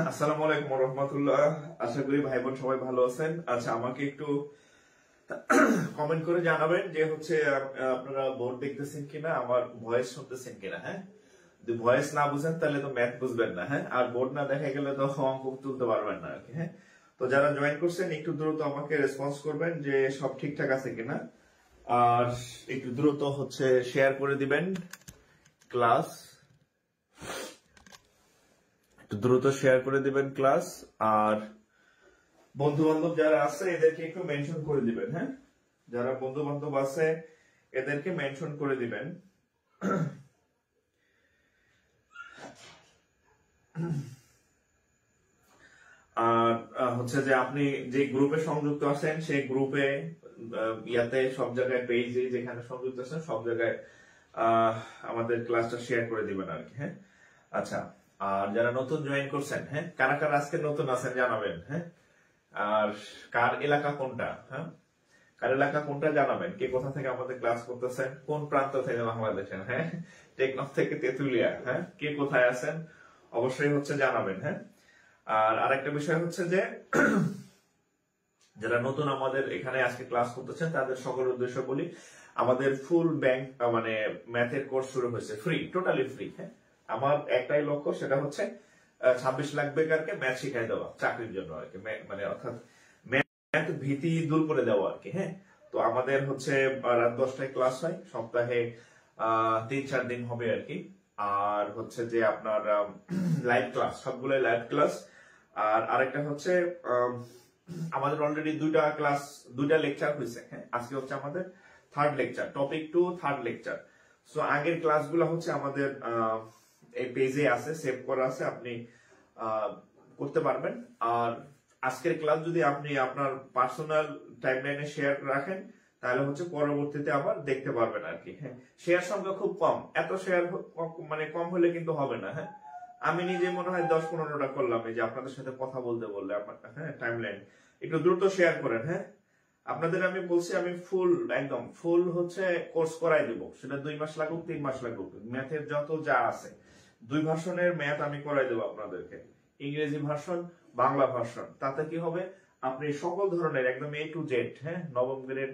আসসালামু আলাইকুম রহমতুল্লাহ। আশা করি ভাই বোন সবাই ভালো আছেন। আচ্ছা, আমাকে একটু কমেন্ট করে জানাবেন যে হচ্ছে আপনারা বোর্ড দেখতেছেন কিনা, আমার ভয়েস শুনতেছেন কিনা। হ্যাঁ, যদি ভয়েস না বুঝেন তাহলে তো ম্যাথ বুঝবেন না। হ্যাঁ, আর বোর্ড না দেখা গেলে তো অঙ্ক তুলতে পারবেন না আর কি। হ্যাঁ, তো যারা জয়েন করছেন একটু দ্রুত আমাকে রেসপন্স করবেন যে সব ঠিকঠাক আছে কিনা, আর একটু দ্রুত হচ্ছে শেয়ার করে দিবেন ক্লাস, দ্রুত শেয়ার করে দিবেন ক্লাস। আর বন্ধু বান্ধব যারা আছে এদেরকে একটু মেনশন করে দিবেন। হ্যাঁ, যারা বন্ধু বান্ধব আছে এদেরকে মেনশন করে দিবেন। আর হচ্ছে যে আপনি যে গ্রুপে সংযুক্ত আছেন সেই গ্রুপে ইয়াতে সব জায়গায় পেজে যেখানে সংযুক্ত আছেন সব জায়গায় আমাদের ক্লাসটা শেয়ার করে দিবেন আর কি। হ্যাঁ, আচ্ছা, আর যারা নতুন জয়েন করছেন, হ্যাঁ, কারা কারা আজকে নতুন আছেন জানাবেন। হ্যাঁ, আর কার এলাকা কোনটা, হ্যাঁ, কার এলাকা কোনটা জানাবেন। কে কোথা থেকে আমাদের ক্লাস করতেছেন, কোন প্রান্ত থেকে বাংলাদেশের। হ্যাঁ, টেকনাফ থেকে তেতুলিয়া। হ্যাঁ, কে কোথায় আছেন অবশ্যই হচ্ছে জানাবেন। হ্যাঁ, আর আরেকটা বিষয় হচ্ছে যে যারা নতুন আমাদের এখানে আজকে ক্লাস করতেছেন তাদের সকলের উদ্দেশ্য বলি, আমাদের ফুল ব্যাংক মানে ম্যাথের কোর্স শুরু হয়েছে, ফ্রি, টোটালি ফ্রি। হ্যাঁ, আমার একটাই লক্ষ্য, সেটা হচ্ছে 26 লাখ বেকারকে ম্যাথ শিখাই দেওয়া চাকরির জন্য আর কি, মানে অর্থাৎ ম্যাথ ভীতি দূর করে দেওয়া আর কি। হ্যাঁ, তো আমাদের হচ্ছে রাত 10টায় ক্লাস হয়, সপ্তাহে 3-4 দিন হবে আর কি। আর হচ্ছে যে আপনার লাইভ ক্লাস, সবগুলোই লাইভ ক্লাস। আর আরেকটা হচ্ছে আমাদের অলরেডি দুইটা লেকচার হয়েছে। হ্যাঁ, আজকে হচ্ছে আমাদের third lecture, topic 2 third lecture. So আগের ক্লাসগুলো হচ্ছে আমাদের এই পেজে আছে, সেভ করা আছে, আপনি করতে পারবেন। আর আজকের ক্লাস যদি আপনি আপনার পার্সোনাল টাইমলাইনে শেয়ার রাখেন তাহলে হচ্ছে পরবর্তীতে আবার দেখতে পারবেন আর কি। হ্যাঁ, শেয়ার সংখ্যা খুব কম, এত শেয়ার মানে কম হলে কিন্তু হবে না। হ্যাঁ, আমি নিজে মনে হয় 10-15টা করলাম এই যে আপনাদের সাথে কথা বলতে বললে আমার। হ্যাঁ, টাইমলাইন একটু দ্রুত শেয়ার করেন। হ্যাঁ, আপনাদের আমি বলছি আমি একদম ফুল হচ্ছে কোর্স করাই দেবো, সেটা 2 মাস লাগুক 3 মাস লাগুক, ম্যাথের যত যা আছে 2 ভার্সনের ম্যাথ আমি করাই দেবো আপনাদেরকে, ইংরেজি ভার্সন, বাংলা ভার্সন। তাতে কি হবে, আপনি সকল ধরনের একদম A to Z, হ্যাঁ, নবম গ্রেড,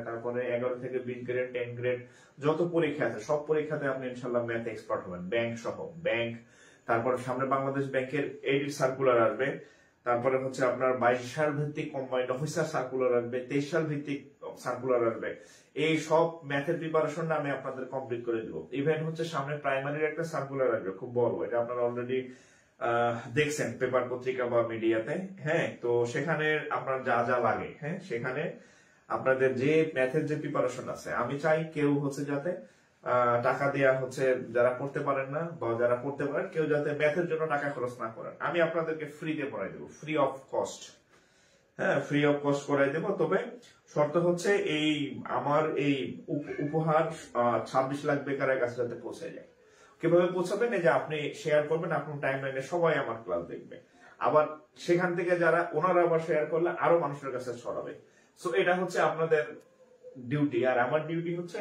তারপরে 11 থেকে 20 গ্রেড, 10 গ্রেড যত পরীক্ষা আছে সব পরীক্ষাতে আপনি ইনশাল্লাহ ম্যাথ এক্সপার্ট হবেন। ব্যাংক সহ, ব্যাংক, তারপরে সামনে বাংলাদেশ ব্যাংকের এডিট সার্কুলার আসবে, তারপরে হচ্ছে আপনার 22 সাল ভিত্তিক কম্বাইন্ড অফিসার সার্কুলার আসবে, 23 সাল ভিত্তিক সার্কুলার আসবে। এই সব ম্যাথের প্রিপারেশনটা আমি আপনাদের কমপ্লিট করে দিব। ইভেন হচ্ছে সামনে প্রাইমারির একটা সার্কুলার আসবে, খুব বড়, এটা আপনারা অলরেডি দেখছেন পেপার পত্রিকা বা মিডিয়াতে। হ্যাঁ, তো সেখানে আপনার যা যা লাগে, হ্যাঁ, সেখানে আপনাদের যে ম্যাথের যে প্রিপারেশন আছে, আমি চাই কেউ হচ্ছে যাতে টাকা দেয়া হচ্ছে, যারা করতে পারেন না বা যারা করতে পারেন কেউ যাতে ম্যাথের জন্য টাকা খরচ না করেন। আমি আপনাদেরকে ফ্রিতে পড়াই দেবো, ফ্রি অফ কস্ট। হ্যাঁ, ফ্রি অফ কস্ট করাই দেবো, তবে শর্ত হচ্ছে এই আমার এই উপহার 26 লাখ বেকারের কাছে যাতে পৌঁছে যায়। কিভাবে পৌঁছাবেন, এই যে আপনি শেয়ার করবেন আপনার টাইমলাইনে, সবাই আমার ক্লাস দেখবে, আবার সেখান থেকে যারা ওনারা আবার শেয়ার করলে আরো মানুষের কাছে ছড়াবে। সো এটা হচ্ছে আপনাদের ডিউটি। আর আমার ডিউটি হচ্ছে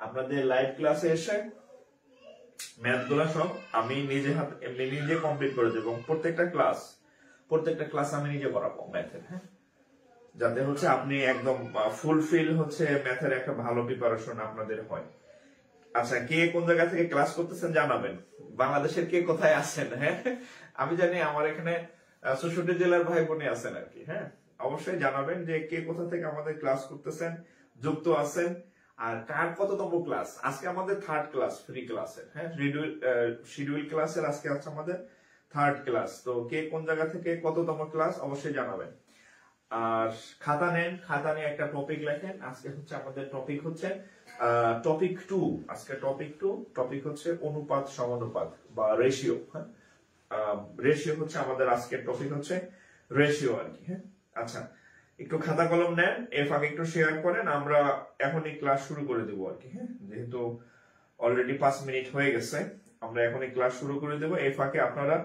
আপনাদের লাইভ ক্লাসে এসে ম্যাথ গুলা সব আমি নিজে কমপ্লিট করে দেবো। প্রত্যেকটা ক্লাস আমি নিজে করাবো ম্যাথের। হ্যাঁ, যাতে হচ্ছে আপনি একদম ফুলফিল হচ্ছে ম্যাথের একটা ভালো প্রিপারেশন আপনাদের হয়। আচ্ছা, কে কোন জায়গা থেকে ক্লাস করতেছেন জানাবেন, বাংলাদেশের কে কোথায় আছেন। হ্যাঁ, আমি জানি আমার এখানে 64 জেলার ভাই বোনে আছেন আর কি। হ্যাঁ, অবশ্যই জানাবেন যে কে কোথা থেকে আমাদের ক্লাস করতেছেন, যুক্ত আছেন, আর কার কততম ক্লাস। আজকে আমাদের থার্ড ক্লাস, ফ্রি ক্লাসের। হ্যাঁ, শিডিউল ক্লাসের আজকে আছে আমাদের থার্ড ক্লাস। তো কে কোন জায়গা থেকে কততম ক্লাস অবশ্যই জানাবেন। আর খাতা নেন, খাতা নিয়ে একটা টপিক লেখেন। আজকে হচ্ছে আমাদের টপিক হচ্ছে টপিক 2। আজকে টপিক হচ্ছে অনুপাত সমানুপাত বা রেশিও। হ্যাঁ, রেশিও হচ্ছে আমাদের আজকের টপিক, হচ্ছে রেশিও আর কি। হ্যাঁ, আচ্ছা, একটু খাতা কলম নেন, এর ফাঁকে একটু শেয়ার করেন, আমরা এখনই ক্লাস শুরু করে দেবো আর কি। হ্যাঁ, যেহেতু অলরেডি 5 মিনিট হয়ে গেছে, আমরা এখনই ক্লাস শুরু করে দেবো। এর ফাঁকে আপনারা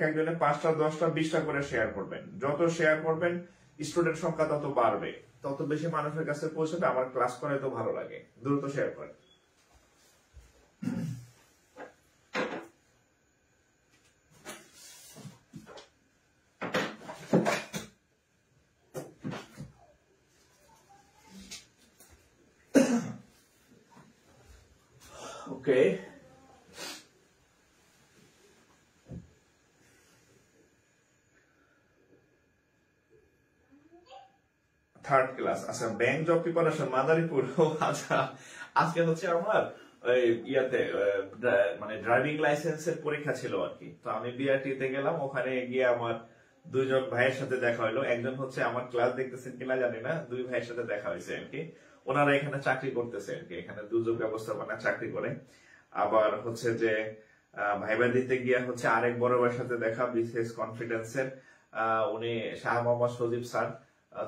একজনে 5টা 10টা 20টা করে শেয়ার করবেন। যত শেয়ার করবেন স্টুডেন্ট সংখ্যা তত বাড়বে, তত বেশি মানুষের কাছে পৌঁছাবে, আমার ক্লাস করাই তো ভালো লাগে। দ্রুত শেয়ার করেন। ওকে, থার্ড ক্লাস। আচ্ছা, ব্যাংক জব প্রিপারেশন মাদারীপুর। আচ্ছা, আজকে হচ্ছে আমার ইয়াতে মানে ড্রাইভিং লাইসেন্সের পরীক্ষা ছিল আর কি। তো আমি বিআরটিতে গেলাম, ওখানে গিয়ে আমার দুইজন ভাইয়ের সাথে দেখা হলো। একজন হচ্ছে আমার ক্লাস দেখতেছেন কিনা জানি না, দুই ভাইয়ের সাথে দেখা হয়েছে আর কি। ওনারা এখানে চাকরি করতেছে আর কি, এখানে দুর্যোগ ব্যবস্থাপনা চাকরি করে। আবার হচ্ছে যে ভাইবা দিতে গিয়ে হচ্ছে আরেক বড় ভাইয়ের সাথে দেখা, বিসিএস কনফিডেন্সের উনি শাহ মোহাম্মদ সজীব স্যার,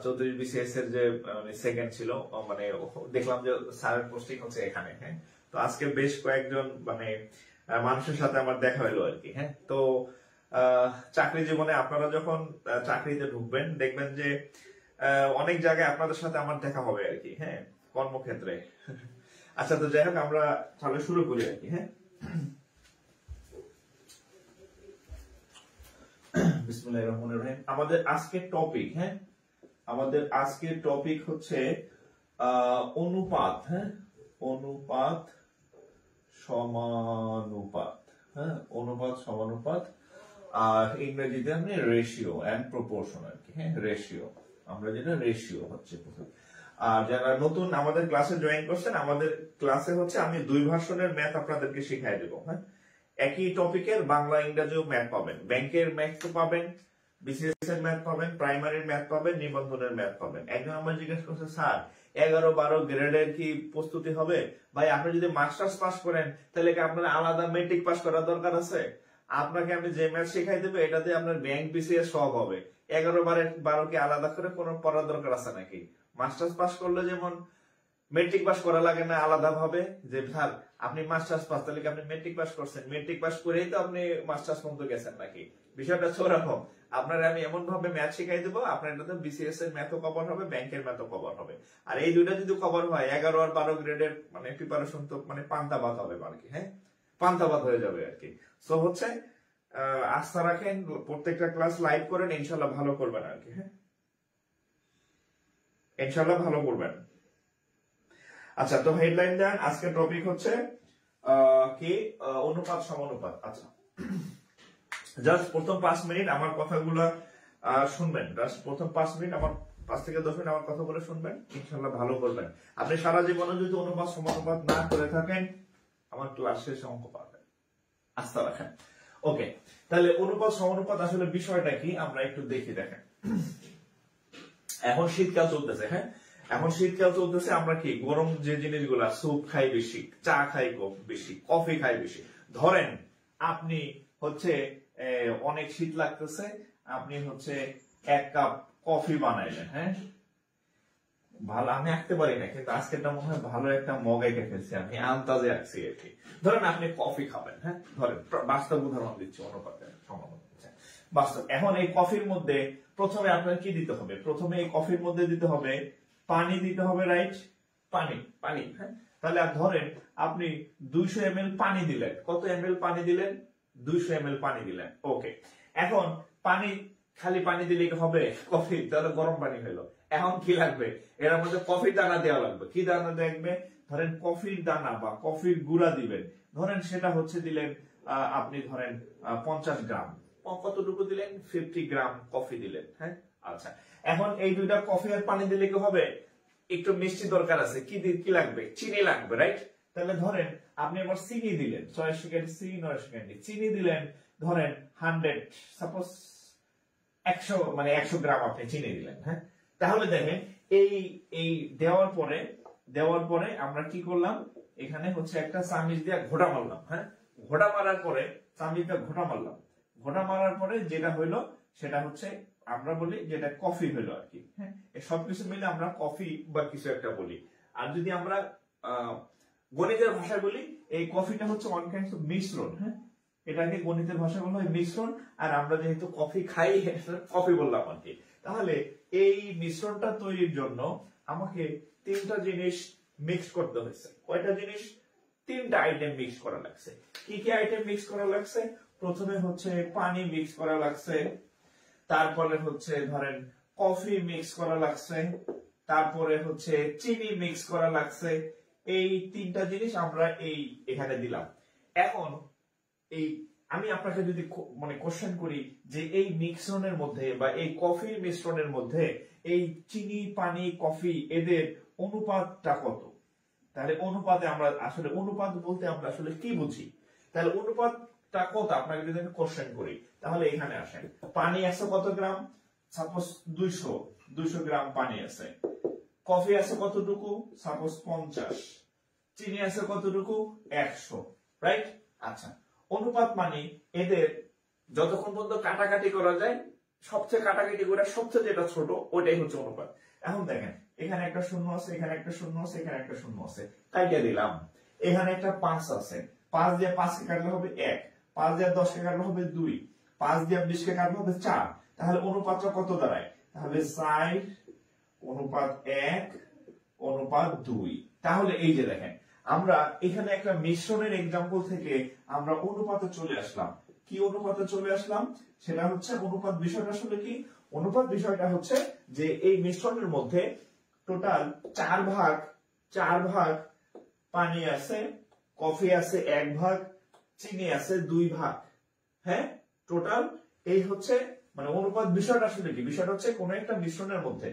চৌধুরী বিসিএস এর যে সেকেন্ড ছিল, মানে দেখলাম যে স্যারের পোস্টিং হচ্ছে এখানে। হ্যাঁ, তো আজকে বেশ কয়েকজন মানে মানুষের সাথে আমার দেখা হলো আর কি। হ্যাঁ, তো চাকরি জীবনে আপনারা যখন চাকরিতে ঢুকবেন দেখবেন যে অনেক জায়গায় আপনাদের সাথে আমার দেখা হবে আর কি। হ্যাঁ, কর্মক্ষেত্রে। আচ্ছা, তো যাই হোক, আমরা তাহলে শুরু করি আর কি। হ্যাঁ, বিসমিল্লাহির রহমানির রহিম। আমাদের আজকের টপিক, হ্যাঁ, আমাদের আজকের টপিক হচ্ছে অনুপাত। হ্যাঁ, অনুপাত সমানুপাত। হ্যাঁ, অনুপাত সমানুপাত, আর ইংরেজিতে আপনি রেশিও এন্ড প্রপোর্শন আর কি। হ্যাঁ, রেশিও, আমরা যেটা রেশিও হচ্ছে। আর যারা নতুন আমাদের ক্লাসে জয়েন করছেন, আমাদের ক্লাসে হচ্ছে আমি 2 ভার্সনের ম্যাথ আপনাদেরকে শিখাই দেবো। হ্যাঁ, একই টপিকের বাংলা ইংরেজিও ম্যাথ পাবেন, ব্যাংকের ম্যাথ তো পাবেন, বিসিএস এর ম্যাথ পাবেন, প্রাইমারির ম্যাথ পাবেন, নিবন্ধনের ম্যাথ পাবেন। একজন আমার জিজ্ঞেস করছে, স্যার 11-12 গ্রেডের কি প্রস্তুতি হবে? ভাই, আপনি যদি মাস্টার্স পাস করেন তাহলে কি আপনার আলাদা মেট্রিক পাস করার দরকার আছে? আপনাকে আমি যে ম্যাথ শেখাই দেবো এটাতে আপনার ব্যাংক বিসিএস সব হবে। 11-12 কি আলাদা করে কোনো পড়ার দরকার আছে নাকি? মাস্টার্স পাস করলে যেমন মেট্রিক পাস করা লাগে না আলাদা ভাবে, যে স্যার আপনি মাস্টার্স পাস, তাহলে কি আপনি মেট্রিক পাস করছেন, মেট্রিক পাস করেই তো আপনি মাস্টার্স পর্যন্ত গেছেন নাকি? বিষয়টা ওরকম। আপনার আমি এমন ভাবে ম্যাথ শিখাই দেবো, আপনার এটাতে বিসিএস এর ম্যাথও কভার হবে, ব্যাংকের ম্যাথও কভার হবে। আর এই দুইটা যদি কভার হয়, 11 আর 12 গ্রেডের মানে প্রিপারেশন তো মানে পান্তা ভাত হবে আর কি। হ্যাঁ, পান্তা ভাত হয়ে যাবে আর কি। সো হচ্ছে আস্থা রাখেন, প্রত্যেকটা ক্লাস লাইভ করেন, ইনশাল্লাহ ভালো করবেন আর কি। হ্যাঁ, ইনশাল্লাহ ভালো করবেন। আচ্ছা, তো হেডলাইন দেন, আজকের টপিক হচ্ছে কি অনুপাত সমানুপাত। আচ্ছা, জাস্ট প্রথম 5 মিনিট আমার কথাগুলো শুনবেন, জাস্ট প্রথম 5 মিনিট আমার 5 থেকে 10 মিনিট আমার কথাগুলো শুনবেন, ইনশাল্লাহ ভালো করবেন। আপনি সারা জীবনে যদি অনুপাত সমানুপাত না করে থাকেন, আমার ক্লাস শেষে অঙ্ক পাবেন, আস্থা রাখেন। ওকে, তাহলে অনুপাত সমানুপাত আসলে বিষয়টা কি আমরা একটু দেখি। দেখেন, এখন শীতকাল চলতেছে। হ্যাঁ, এখন শীতকাল চলতেছে, আমরা কি গরম যে জিনিসগুলা, স্যুপ খাই বেশি, চা খাই বেশি, কফি খাই বেশি। ধরেন আপনি হচ্ছে অনেক শীত লাগতেছে, আপনি হচ্ছে 1 কাপ কফি বানাইলেন। হ্যাঁ, ভালো, আমি আঁকতে পারি না, কিন্তু আজকেরটা মনে হয় ভালো একটা মগ এঁকে ফেলছি, আমি আন্দাজে আঁকছি আর কি। ধরেন আপনি কফি খাবেন। হ্যাঁ, ধরেন বাস্তব উদাহরণ দিচ্ছি, অনুপাতের সমানুপাত বাস্তব। এখন এই কফির মধ্যে প্রথমে আপনার কি দিতে হবে? প্রথমে এই কফির মধ্যে দিতে হবে পানি দিতে হবে, রাইট? পানি, পানি। হ্যাঁ, তাহলে ধরেন আপনি 200 ml পানি দিলেন। কত ml পানি দিলেন? 200 ml পানি দিলেন। ওকে, এখন পানি, খালি পানি দিলে কি হবে? কফি, তাহলে গরম পানি হলো। এখন কি লাগবে? এর মধ্যে কফি দানা দেওয়া লাগবে। কি দানা দেখবে? ধরেন কফির দানা বা কফির গুঁড়া দিবেন। ধরেন সেটা হচ্ছে দিলেন আপনি ধরেন 50 গ্রাম। কতটুকু দিলেন? 50 গ্রাম কফি দিলেন। হ্যাঁ, আচ্ছা, এখন এই দুইটা কফি আর পানি দিলে কি হবে? একটু মিষ্টি দরকার আছে, কি লাগবে? চিনি লাগবে, রাইট? তাহলে ধরেন আপনি আবার চিনি দিলেন, 600 ক্যান্ডি চিনি, 900 ক্যান্ডি চিনি দিলেন। ধরেন 100, সাপোজ 100, মানে 100 গ্রাম আপনি চিনি দিলেন। হ্যাঁ, তাহলে দেখেন এই দেওয়ার পরে আমরা কি করলাম? এখানে হচ্ছে একটা চামিচ দিয়ে ঘোটা মারলাম। হ্যাঁ, ঘোটা মারার পরে চামিচটা ঘোটা মারলাম। ঘোটা মারার পরে যেটা হইলো সেটা হচ্ছে আমরা বলি যেটা কফি হইলো আর কি। হ্যাঁ, এই সবকিছু মিলে আমরা কফি বা কিছু একটা বলি। আর যদি আমরা গণিতের ভাষায় বলি, এই কফিটা হচ্ছে ওয়ান কাইন্ড অফ মিশ্রণ। হ্যাঁ, এটাকে গণিতের ভাষায় বলা হয় মিশ্রণ। আর আমরা যেহেতু কফি খাই, কফি বললাম আর কি। তাহলে এই মিশ্রণটা তৈরির জন্য আমাকে 3টা জিনিস মিক্স করতে হয়েছে। কয়টা জিনিস? 3টা আইটেম মিক্স করা লাগছে। কি কি আইটেম মিক্স করা লাগছে? প্রথমে হচ্ছে পানি মিক্স করা লাগছে, তারপরে হচ্ছে ধরেন কফি মিক্স করা লাগছে, তারপরে হচ্ছে চিনি মিক্স করা লাগছে, এই তিনটা জিনিস আমরা এখানে দিলাম। এখন এই আমি আপনাকে যদি মানে কোশ্চেন করি যে এই মিশ্রণের মধ্যে বা এই কফির মিশ্রণের মধ্যে এই চিনি, পানি, কফি এদের অনুপাতটা কত, তাহলে অনুপাতে আমরা আসলে অনুপাত বলতে আমরা আসলে কি বুঝি, তাহলে অনুপাতটা কত আপনাকে যদি আমি কোশ্চেন করি, তাহলে এখানে আসেন। পানি আছে কত গ্রাম, সাপোজ 200 গ্রাম পানি আছে। কফি আছে কতটুকু, সাপোজ 50। চিনি আছে কতটুকু, 100, রাইট। আচ্ছা, অনুপাত মানে এদের যতক্ষণ পর্যন্ত কাটাকাটি করা যায়, সবচেয়ে কাটাকাটি করে সবচেয়ে যেটা ছোট ওইটাই হচ্ছে অনুপাত। এখন দেখেন এখানে একটা শূন্য আছে, এখানে একটা শূন্য আছে, এখানে একটা শূন্য আছে, কাইটা দিলাম। এখানে একটা 5 আছে, 5 দিয়ে 5 কে কাটলে হবে 1, 5 দিয়ে 10 কে কাটলে হবে 2, 5 দিয়ে 20 কে কাটলে হবে 4। তাহলে অনুপাতটা কত দাঁড়ায়, তাহলে 4 অনুপাত 1 অনুপাত 2। তাহলে এই যে দেখেন আমরা এখানে একটা মিশ্রণের এক্সাম্পল থেকে আমরা অনুপাতে চলে আসলাম। কি অনুপাতে চলে আসলাম, সেটা হচ্ছে অনুপাত বিষয়টা আসলে কি, অনুপাত বিষয়টা হচ্ছে যে এই মিশ্রণের মধ্যে টোটাল 4 ভাগ পানি আছে, কফি আছে 1 ভাগ, চিনি আছে 2 ভাগ। হ্যাঁ, টোটাল এই হচ্ছে মানে অনুপাত বিষয়টা আসলে কি, বিষয়টা হচ্ছে কোন একটা মিশ্রণের মধ্যে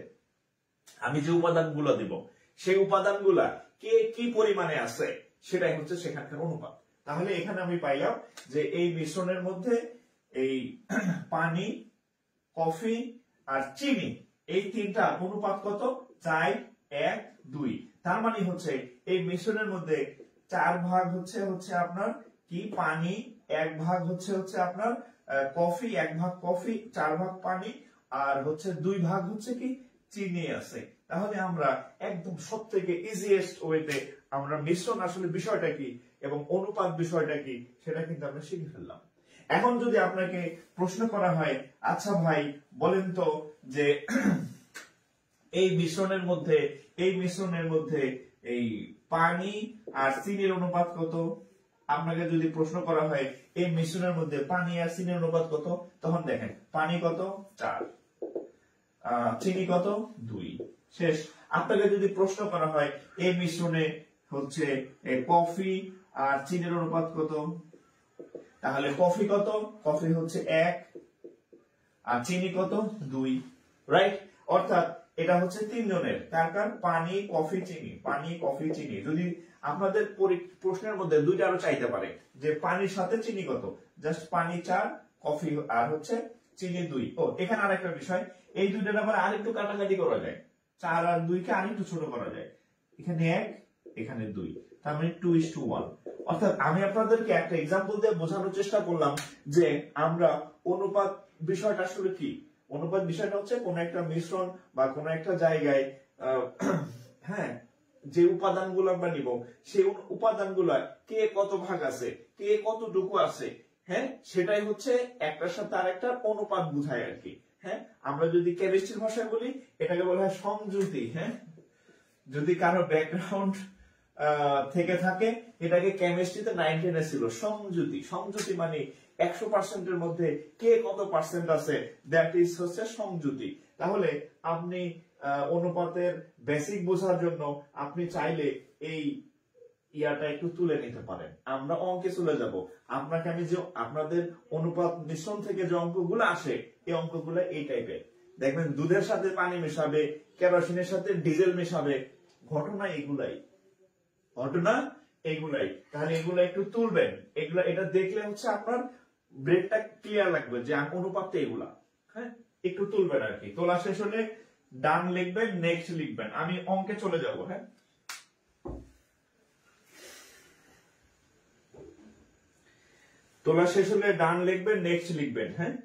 আমি যে উপাদানগুলো দিব সেই উপাদানগুলা কে কি পরিমাণে আছে সেটাই হচ্ছে সেখানকার অনুপাত। তাহলে এখানে আমি পাইলাম যে এই মিশ্রণের মধ্যে এই পানি, কফি আর চিনি এই তিনটা অনুপাত কত, 4, 1, 2। তার মানে হচ্ছে এই মিশ্রণের মধ্যে 4 ভাগ হচ্ছে আপনার কি পানি, 1 ভাগ হচ্ছে আপনার কফি, 1 ভাগ কফি, 4 ভাগ পানি, আর হচ্ছে 2 ভাগ হচ্ছে কি চিনি আছে। তাহলে আমরা একদম সবথেকে ইজিয়েস্ট ওয়েতে আমরা মিশ্রণ আসলে বিষয়টা কি এবং অনুপাত বিষয়টা কি সেটা কিন্তু আমরা শিখে ফেললাম। এখন যদি আপনাকে প্রশ্ন করা হয়, আচ্ছা ভাই বলেন তো যে এই মিশ্রণের মধ্যে এই পানি আর চিনির অনুপাত কত, আপনাকে যদি প্রশ্ন করা হয় এই মিশ্রণের মধ্যে পানি আর চিনির অনুপাত কত, তখন দেখেন পানি কত 4, চিনি কত 2, শেষ। আপনাকে যদি প্রশ্ন করা হয় এই মিশ্রণে হচ্ছে কফি আর চিনির অনুপাত কত, তাহলে কফি কত, কফি হচ্ছে 1 আর চিনি কত 2, রাইট। অর্থাৎ এটা হচ্ছে তিনজনের, কার কার, পানি, কফি, চিনি, পানি, কফি, চিনি। যদি আপনাদের প্রশ্নের মধ্যে দুইটা আরো চাইতে পারে যে পানির সাথে চিনি কত, জাস্ট পানি 4, কফি আর হচ্ছে চিনি 2। ও এখানে আরেকটা বিষয়, এই দুইটার আবার আরেকটু কাটাকাটি করা যায়, 4 আর 2 কে আরেকটু ছোট করা যায়, এখানে 1 এখানে 2, তার মানে 2:1। অর্থাৎ আমি আপনাদেরকে একটা এক্সাম্পল দিয়ে বোঝানোর চেষ্টা করলাম যে আমরা অনুপাত বিষয়টা আসলে কি। অনুপাত বিষয়টা হচ্ছে কোন একটা মিশ্রণ বা কোন একটা জায়গায় হ্যাঁ যে উপাদানগুলো আমরা নিব সেই উপাদানগুলো কে কত ভাগ আছে, কে কতটুকু আছে, হ্যাঁ সেটাই হচ্ছে একটার সাথে আরেকটা অনুপাত বুঝায় আর কি। হ্যাঁ, আমরা যদি কেমিস্ট্রির ভাষায় বলি এটাকে বলা হয় সংযুতি। হ্যাঁ, যদি কারো ব্যাকগ্রাউন্ড থেকে থাকে, এটাকে কেমিস্ট্রিতে 9, 10 এ ছিল সংযুতি। সংযুতি মানে 100% এর মধ্যে কে কত পার্সেন্ট আছে, দ্যাট ইজ হচ্ছে সংযুতি। তাহলে আপনি অনুপাতের বেসিক বোঝার জন্য আপনি চাইলে এই ইয়াটা একটু তুলে নিতে পারেন। আমরা অঙ্কে চলে যাব, আপনাকে আমি যে আপনাদের অনুপাত মিশ্রণ থেকে যে অঙ্কগুলো আসে এই অঙ্কগুলো এই টাইপের দেখবেন, দুধের সাথে পানি মেশাবে, কেরোসিনের সাথে ডিজেল মেশাবে, ঘটনা এগুলাই। তাহলে এগুলো একটু তুলবেন, এটা দেখলে হচ্ছে আপনার ব্রেনটা ক্লিয়ার লাগবে যে অনুপাতে এগুলা। হ্যাঁ, একটু তুলবেন আর কি। তোলা শেষ হলে ডান লিখবেন, নেক্সট লিখবেন। আমি অঙ্কে চলে যাব। হ্যাঁ, তোলা শেষ হলে ডান লিখবেন, নেক্সট লিখবেন। হ্যাঁ,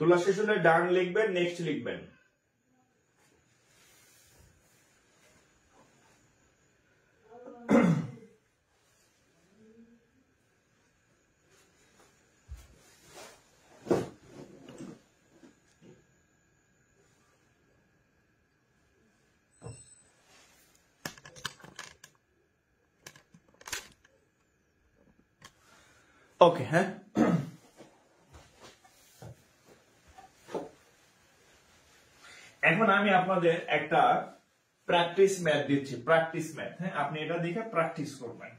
তোলা শেষ হলে ডান লিখবেন, নেক্সট লিখবেন। ওকে, হ্যাঁ। এখন আমি আপনাদের একটা প্র্যাকটিস ম্যাথ দিচ্ছি, প্র্যাকটিস ম্যাথ। হ্যাঁ, আপনি এটা দেখে প্র্যাকটিস করবেন।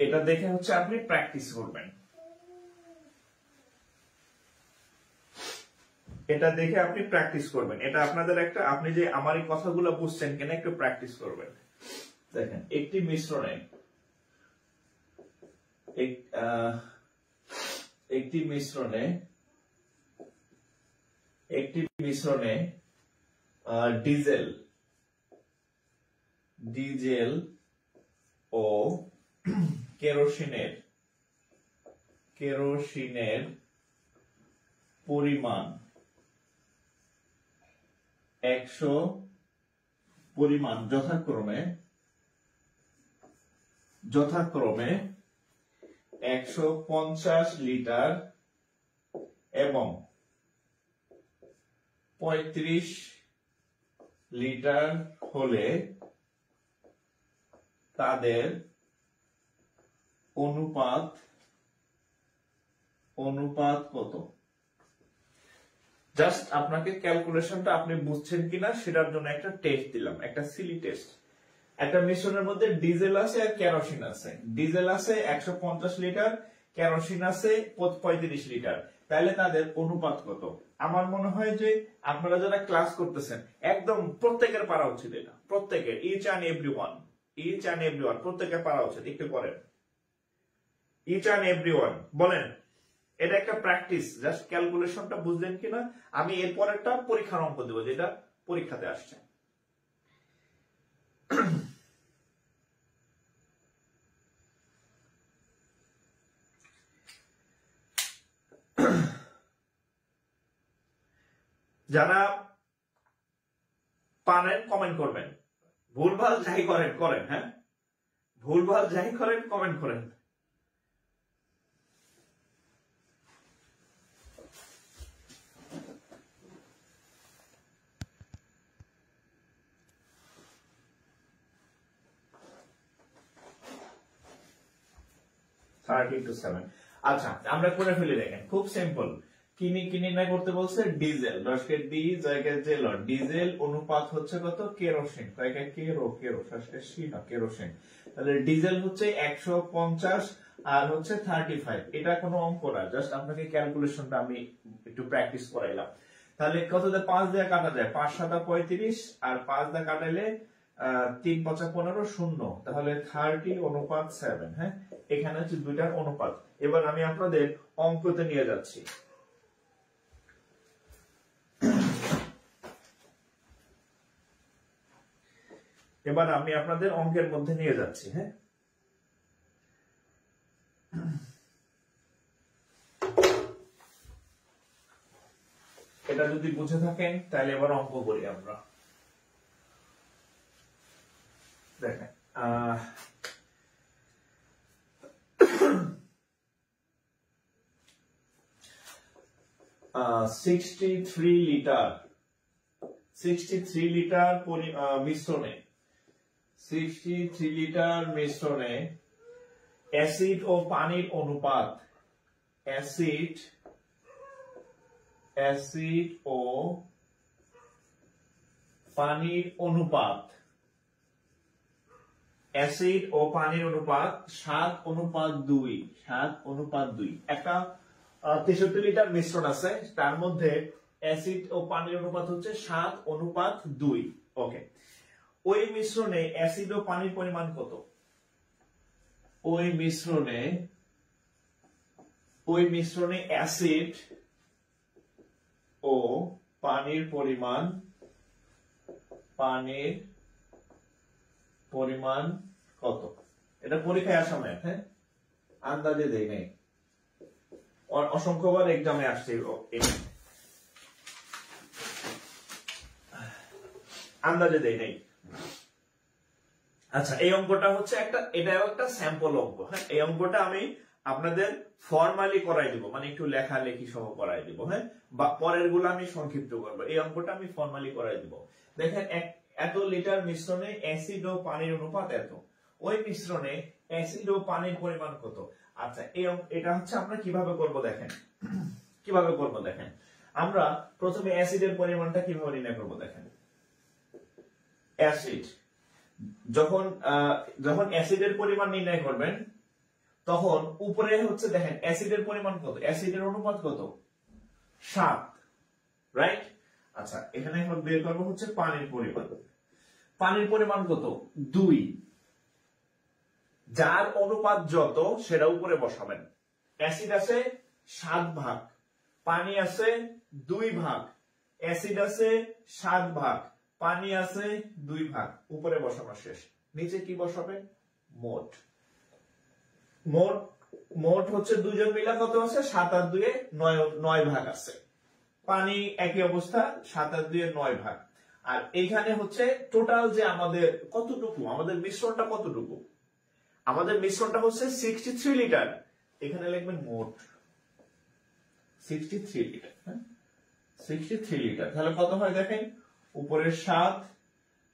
এটা দেখে হচ্ছে আপনি প্র্যাকটিস করবেন, এটা দেখে আপনি প্র্যাকটিস করবেন। এটা আপনাদের একটা, আপনি যে আমার এই কথাগুলো বুঝছেন কেন, একটু প্র্যাকটিস করবেন। দেখেন, একটি মিশ্রণে ডিজেল ও কেরোসিনের পরিমাণ 100 পরিমাণ যথাক্রমে 150 লিটার এবং 35 লিটার হলে তাদের অনুপাত কত? জাস্ট আপনাকে ক্যালকুলেশনটা আপনি বুঝছেন কিনা সেটার জন্য একটা টেস্ট দিলাম, একটা সিলি টেস্ট। একটা মিশ্রণের মধ্যে ডিজেল আছে আর কেরোসিন আছে। ডিজেল আছে 150 লিটার, কেরোসিন আছে 35 লিটার, তাহলে তাদের অনুপাত কত? আমার মনে হয় যে আপনারা যারা ক্লাস করতেছেন একদম প্রত্যেকের পারা উচিত, এটা প্রত্যেকের, ইচ অ্যান্ড এভরিওয়ান প্রত্যেকের পারা উচিত। একটু করেন, ইচ অ্যান্ড এভরিওয়ান বলেন। এটা একটা প্র্যাকটিস, জাস্ট ক্যালকুলেশনটা বুঝলেন কিনা। আমি এরপর একটা পরীক্ষার অঙ্ক দেবো যেটা পরীক্ষাতে আসছে। যারা পারেন কমেন্ট করবেন, ভুলভাল যাই করেন, হ্যাঁ, ভুলভাল যাই করেন কমেন্ট করেন। আচ্ছা, আমরা করে ফেলি। দেখেন, খুব সিম্পল। কিনি না করতে বলছে ডিজেল, দশকে ডি জায়গায় জেল, ডিজেল অনুপাত হচ্ছে কত? Kerosene, kerosene. তাহলে ডিজেল হচ্ছে 150 আর হচ্ছে 35। এটা কোনো অঙ্ক না, জাস্ট আপনাকে ক্যালকুলেশনটা আমি একটু প্র্যাকটিস করাইলাম। তাহলে কত দিয়ে 5 দিয়ে কাটা যায়? 5 7 35 আর 5 দিয়ে কাটাইলে 3 5 15 0, তাহলে 30:7। হ্যাঁ, এখানে হচ্ছে দুইটার অনুপাত। এবার আমি আপনাদের অঙ্কতে নিয়ে যাচ্ছি। এবার আমি আপনাদের অঙ্কের মধ্যে নিয়ে যাচ্ছি। হ্যাঁ, এটা যদি বুঝে থাকেন তাহলে এবার অঙ্ক করি আমরা। দেখেন, 63 লিটার মিশ্রণে 63 লিটার মিশ্রণে অ্যাসিড ও পানির অনুপাত, অ্যাসিড ও পানির অনুপাত 7:2। একটা 63 লিটার মিশ্রণ আছে, তার মধ্যে অ্যাসিড ও পানির অনুপাত হচ্ছে 7:2। ওকে, ওই মিশ্রণে অ্যাসিড ও পানির পরিমাণ কত? ওই মিশ্রণে অ্যাসিড ও পানির পরিমাণ কত? এটা পরীক্ষায় আসা ম্যাথ, হ্যাঁ, আন্দাজে দেই নাই, অসংখ্যবার এক্সামে আসছে, আন্দাজে দেই নাই। আচ্ছা, এই অঙ্কটা হচ্ছে এটাও একটা স্যাম্পল অঙ্ক। হ্যাঁ, এই অঙ্কটা আমি আপনাদের ফর্মালি করাই দিব, মানে একটু লেখালেখি সহ করাই দিব। হ্যাঁ, বা পরের গুলো আমি সংক্ষিপ্ত করবো, এই অঙ্কটা আমি ফর্মালি করাই দিব। দেখেন, এত লিটার মিশ্রণে অ্যাসিড ও পানির অনুপাত এত। ওই মিশ্রণে অ্যাসিড ও পানির পরিমাণ কত। আচ্ছা এটা হচ্ছে আমরা কিভাবে করব দেখেন, কিভাবে করব দেখেন। আমরা প্রথমে অ্যাসিডের পরিমাণটা কিভাবে নির্ণয় করব দেখেন। অ্যাসিড যখন অ্যাসিডের পরিমাণ নির্ণয় করবেন তখন উপরে হচ্ছে দেখেন অ্যাসিডের পরিমাণ কত, অ্যাসিডের অনুপাত কত, 7, রাইট। আচ্ছা এখানে এখন বের করবো হচ্ছে পানির পরিমাণ। পানির পরিমাণ কত, 2, যার অনুপাত যত সেটা উপরে বসাবেন। অ্যাসিড আছে 7 ভাগ, পানি আছে 2 ভাগ, অ্যাসিড আছে 7 ভাগ, পানি আছে 2 ভাগ, উপরে বসানো শেষ। নিচে কি বসাবে, মোট। মোট মোট হচ্ছে দুজন মিলা কত আছে, 7 আর 2 9 ভাগ আছে। পানি একই অবস্থা, 7 আর 2 9 ভাগ। আর এইখানে হচ্ছে টোটাল যে আমাদের কতটুকু, আমাদের মিশ্রণটা কতটুকু, আমাদের মিশ্রণটা হচ্ছে 63 লিটার। এখানে লিখবেন মোট 63 লিটার, 63 লিটার। তাহলে কত হয় দেখেন, উপরে 7,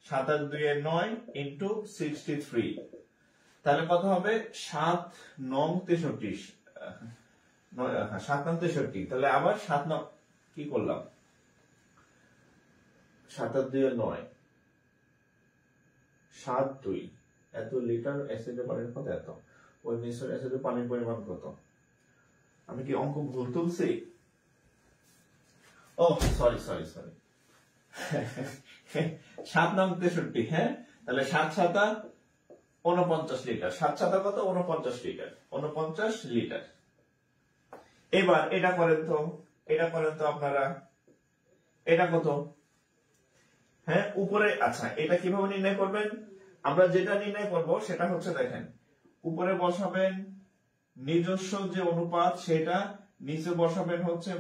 7 আর 2 9 ইন্টু 63, তাহলে কত হবে 7 9 63, 7 9 63। তাহলে আবার 7 9 কি করলাম, 7 আর 2 9, 7 2, এত লিটার অ্যাসিডের পানির কত, এত। ওই মিশ্র অ্যাসিডের পানির পরিমাণ কত, আমি কি অঙ্ক ভুল তুলছি? ও সরি সরি সরি, 7 9 63, হ্যাঁ। তাহলে 7 7 49 লিটার, 7 7 কত, 49 লিটার, 49 লিটার। এবার এটা করেন তো, এটা করেন তো আপনারা, এটা কত, হ্যাঁ উপরে। আচ্ছা এটা কিভাবে নির্ণয় করবেন, আমরা যেটা নির্ণয় করব সেটা হচ্ছে দেখেন, উপরে বসাবেন নিজস্ব যে অনুপাত সেটা, নিচে বসাবেন হচ্ছে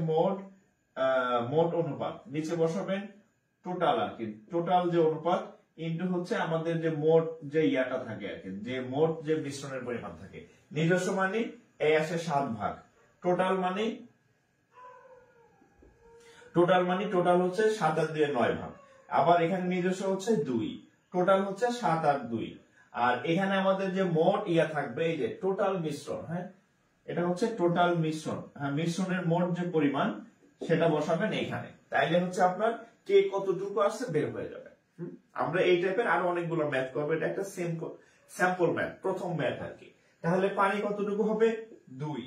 মোট অনুপাত, নিচে বসাবেন টোটাল আর কি, টোটাল যে অনুপাত ইনটু হচ্ছে আমাদের যে মোট যে ইয়াটা থাকে আর কি, যে মোট যে মিশ্রণের পরিমাণ থাকে। নিজস্ব মানে এই আসে 7 ভাগ, টোটাল মানে টোটাল হচ্ছে 7 আর 2 9 ভাগ। আবার এখানে নিজস্ব হচ্ছে 2, টোটাল হচ্ছে 7 আর 2। আর এখানে আমাদের যে মোট ইয়া থাকবে, এই যে টোটাল মিশ্রণ, হ্যাঁ এটা হচ্ছে টোটাল মিশ্রণ, হ্যাঁ মিশ্রণের মোট যে পরিমাণ সেটা বসাবেন এইখানে। তাইলে হচ্ছে আপনার কে কতটুকু আছে বের হয়ে যাবে। আমরা এই টাইপের আরো অনেকগুলো ম্যাথ করবো, এটা একটা স্যাম্পল ম্যাথ, প্রথম ম্যাথ আর কি। তাহলে পানি কতটুকু হবে, 2,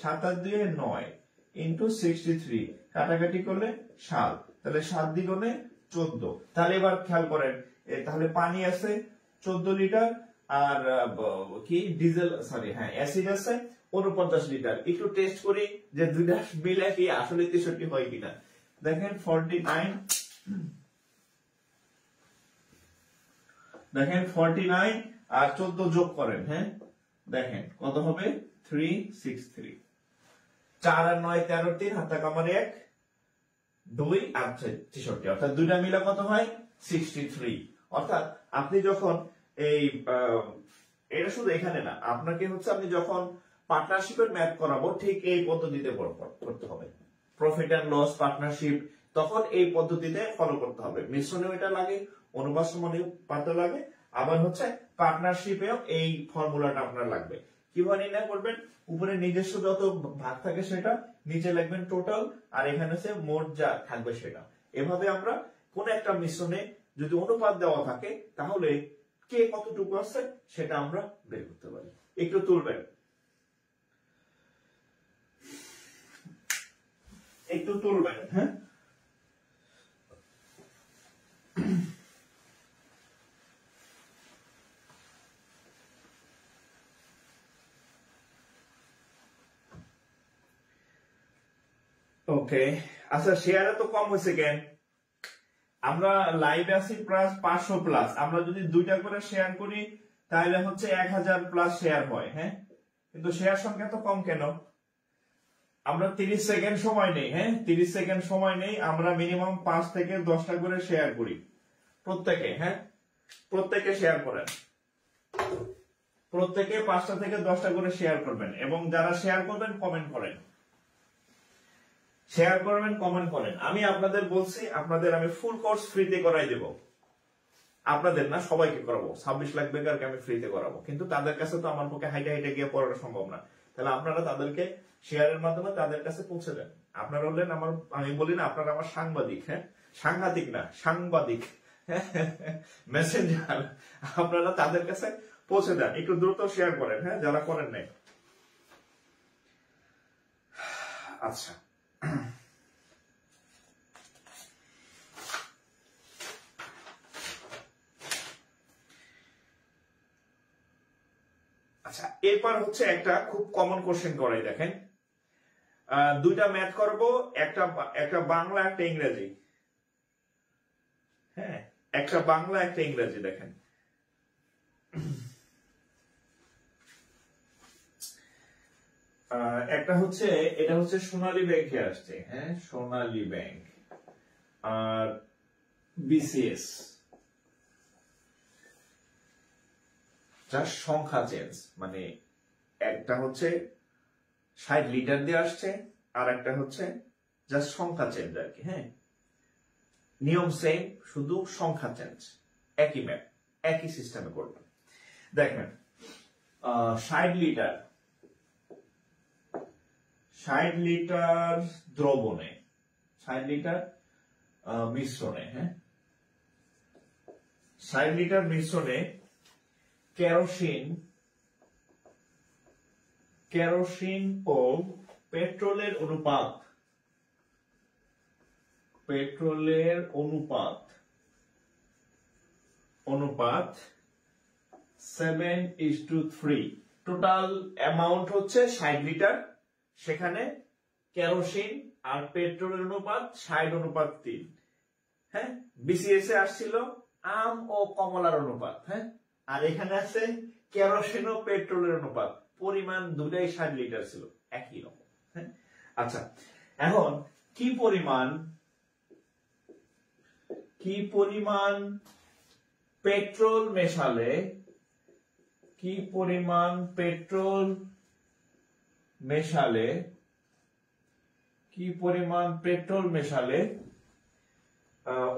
7 আর 2 9 ইন্টু 63, কাটাকাটি করলে 7, তাহলে 7 দ্বিগুণে 14। তাহলে এবার খেয়াল করেন, তাহলে পানি আছে 14 লিটার, আর কি ডিজেল সরি হ্যাঁ অ্যাসিড আছে 49 লিটার। একটু টেস্ট করি যে দুইটা মিলে কি আসলে 63 হয় কিনা। দেখেন 49, দেখেন 49 আর 14 যোগ করেন, হ্যাঁ দেখেন কত হবে, 363। 4 আর 9 13, 3 হাতে কামারে 1 2 আর 63, অর্থাৎ দুইটা মিলে কত হয় 63। অর্থাৎ আপনি যখন এই এটা শুধু এখানে না, আপনাকে হচ্ছে আপনি যখন পার্টনারশিপের ম্যাথ করাবো ঠিক এই পদ্ধতিতে করতে হবে। প্রফিট এন্ড লস পার্টনারশিপ, তখন এই পদ্ধতিতে ফলো করতে হবে। মিশ্রণেও এটা লাগে, অনুপাত সমানুপাত লাগে, আবার হচ্ছে পার্টনারশিপেও এই ফর্মুলাটা আপনার লাগবে। কিভাবে নির্ণয় করবেন, উপরে নিজস্ব যত ভাগ থাকে সেটা, নিচে লিখবেন টোটাল, আর এখানে হচ্ছে মোট যা থাকবে সেটা। এভাবে আমরা কোন একটা মিশ্রণে যদি অনুপাত দেওয়া থাকে তাহলে কে কতটুকু আছে সেটা আমরা বের করতে পারি। একটু তুলবেন, একটু তুলবেন, হ্যাঁ ওকে। আচ্ছা শেয়ারে তো কম হয়েছে কেন, আমরা লাইভে আছি প্লাস 500 প্লাস, আমরা যদি 2টা করে শেয়ার করি তাহলে হচ্ছে 1000 প্লাস শেয়ার হয়, হ্যাঁ কিন্তু শেয়ার সংখ্যা তো কম কেন। আমরা 30 সেকেন্ড সময় নেই, হ্যাঁ 30 সেকেন্ড সময় নেই, আমরা মিনিমাম 5 থেকে 10টা করে শেয়ার করি প্রত্যেকে, হ্যাঁ প্রত্যেকে শেয়ার করেন, প্রত্যেকে 5টা থেকে 10টা করে শেয়ার করবেন, এবং যারা শেয়ার করবেন কমেন্ট করেন, শেয়ার করবেন কমেন্ট করেন। আমি আপনাদের বলছি, আপনাদের আমি ফুল কোর্স ফ্রিতে করাই দেব, আপনাদের না, সবাইকে করাবো। 26 লাখ বেকারকে আমি ফ্রিতে করাবো, কিন্তু তাদের কাছে তো আমার পক্ষে হাইটে হাইটে গিয়ে পড়ানো সম্ভব না। তাহলে আপনারা তাদেরকে শেয়ারের মাধ্যমে তাদের কাছে পৌঁছে দেন। আপনারা হলেন আমার, আমি বলি না আপনারা আমার সাংবাদিক, হ্যাঁ, সাংঘাতিক না, সাংবাদিক, মেসেঞ্জার। আপনারা তাদের কাছে পৌঁছে দেন, একটু দ্রুত শেয়ার করেন, হ্যাঁ, যারা করেন নাই। আচ্ছা, আচ্ছা, এরপর হচ্ছে একটা খুব কমন কোশ্চেন করাই, দেখেন। দুইটা ম্যাথ করব, একটা বাংলা একটা ইংরেজি, হ্যাঁ, একটা বাংলা একটা ইংরেজি। দেখেন, একটা হচ্ছে, এটা হচ্ছে সোনালী ব্যাংকে আসছে, হ্যাঁ, সোনালী ব্যাংক আর বিসিএস, যার সংখ্যা চেঞ্জ, মানে একটা হচ্ছে 60 লিটার দিয়ে আসছে, আর একটা হচ্ছে জাস্ট সংখ্যা চেঞ্জ আর কি, হ্যাঁ, নিয়ম সেম, শুধু সংখ্যা চেঞ্জ, একই ম্যাপ, একই সিস্টেমে করবেন। দেখেন, 60 লিটার, 60 লিটার দ্রবণে, 60 লিটার মিশ্রণে, হ্যাঁ, 60 লিটার মিশ্রণে কেরোসিন ও পেট্রোলের অনুপাত 7:3। টোটাল অ্যামাউন্ট হচ্ছে 60 লিটার, সেখানে কেরোসিন আর পেট্রোলের অনুপাত 60:3, হ্যাঁ। বিসিএস এ আসছিল আম ও কমলার অনুপাত, হ্যাঁ, আর এখানে আছে কেরোসিন ও পেট্রোলের অনুপাত, পরিমাণ দুটাই 60 লিটার ছিল, একই রকম, হ্যাঁ। আচ্ছা, এখন কি পরিমাণ পেট্রোল মেশালে,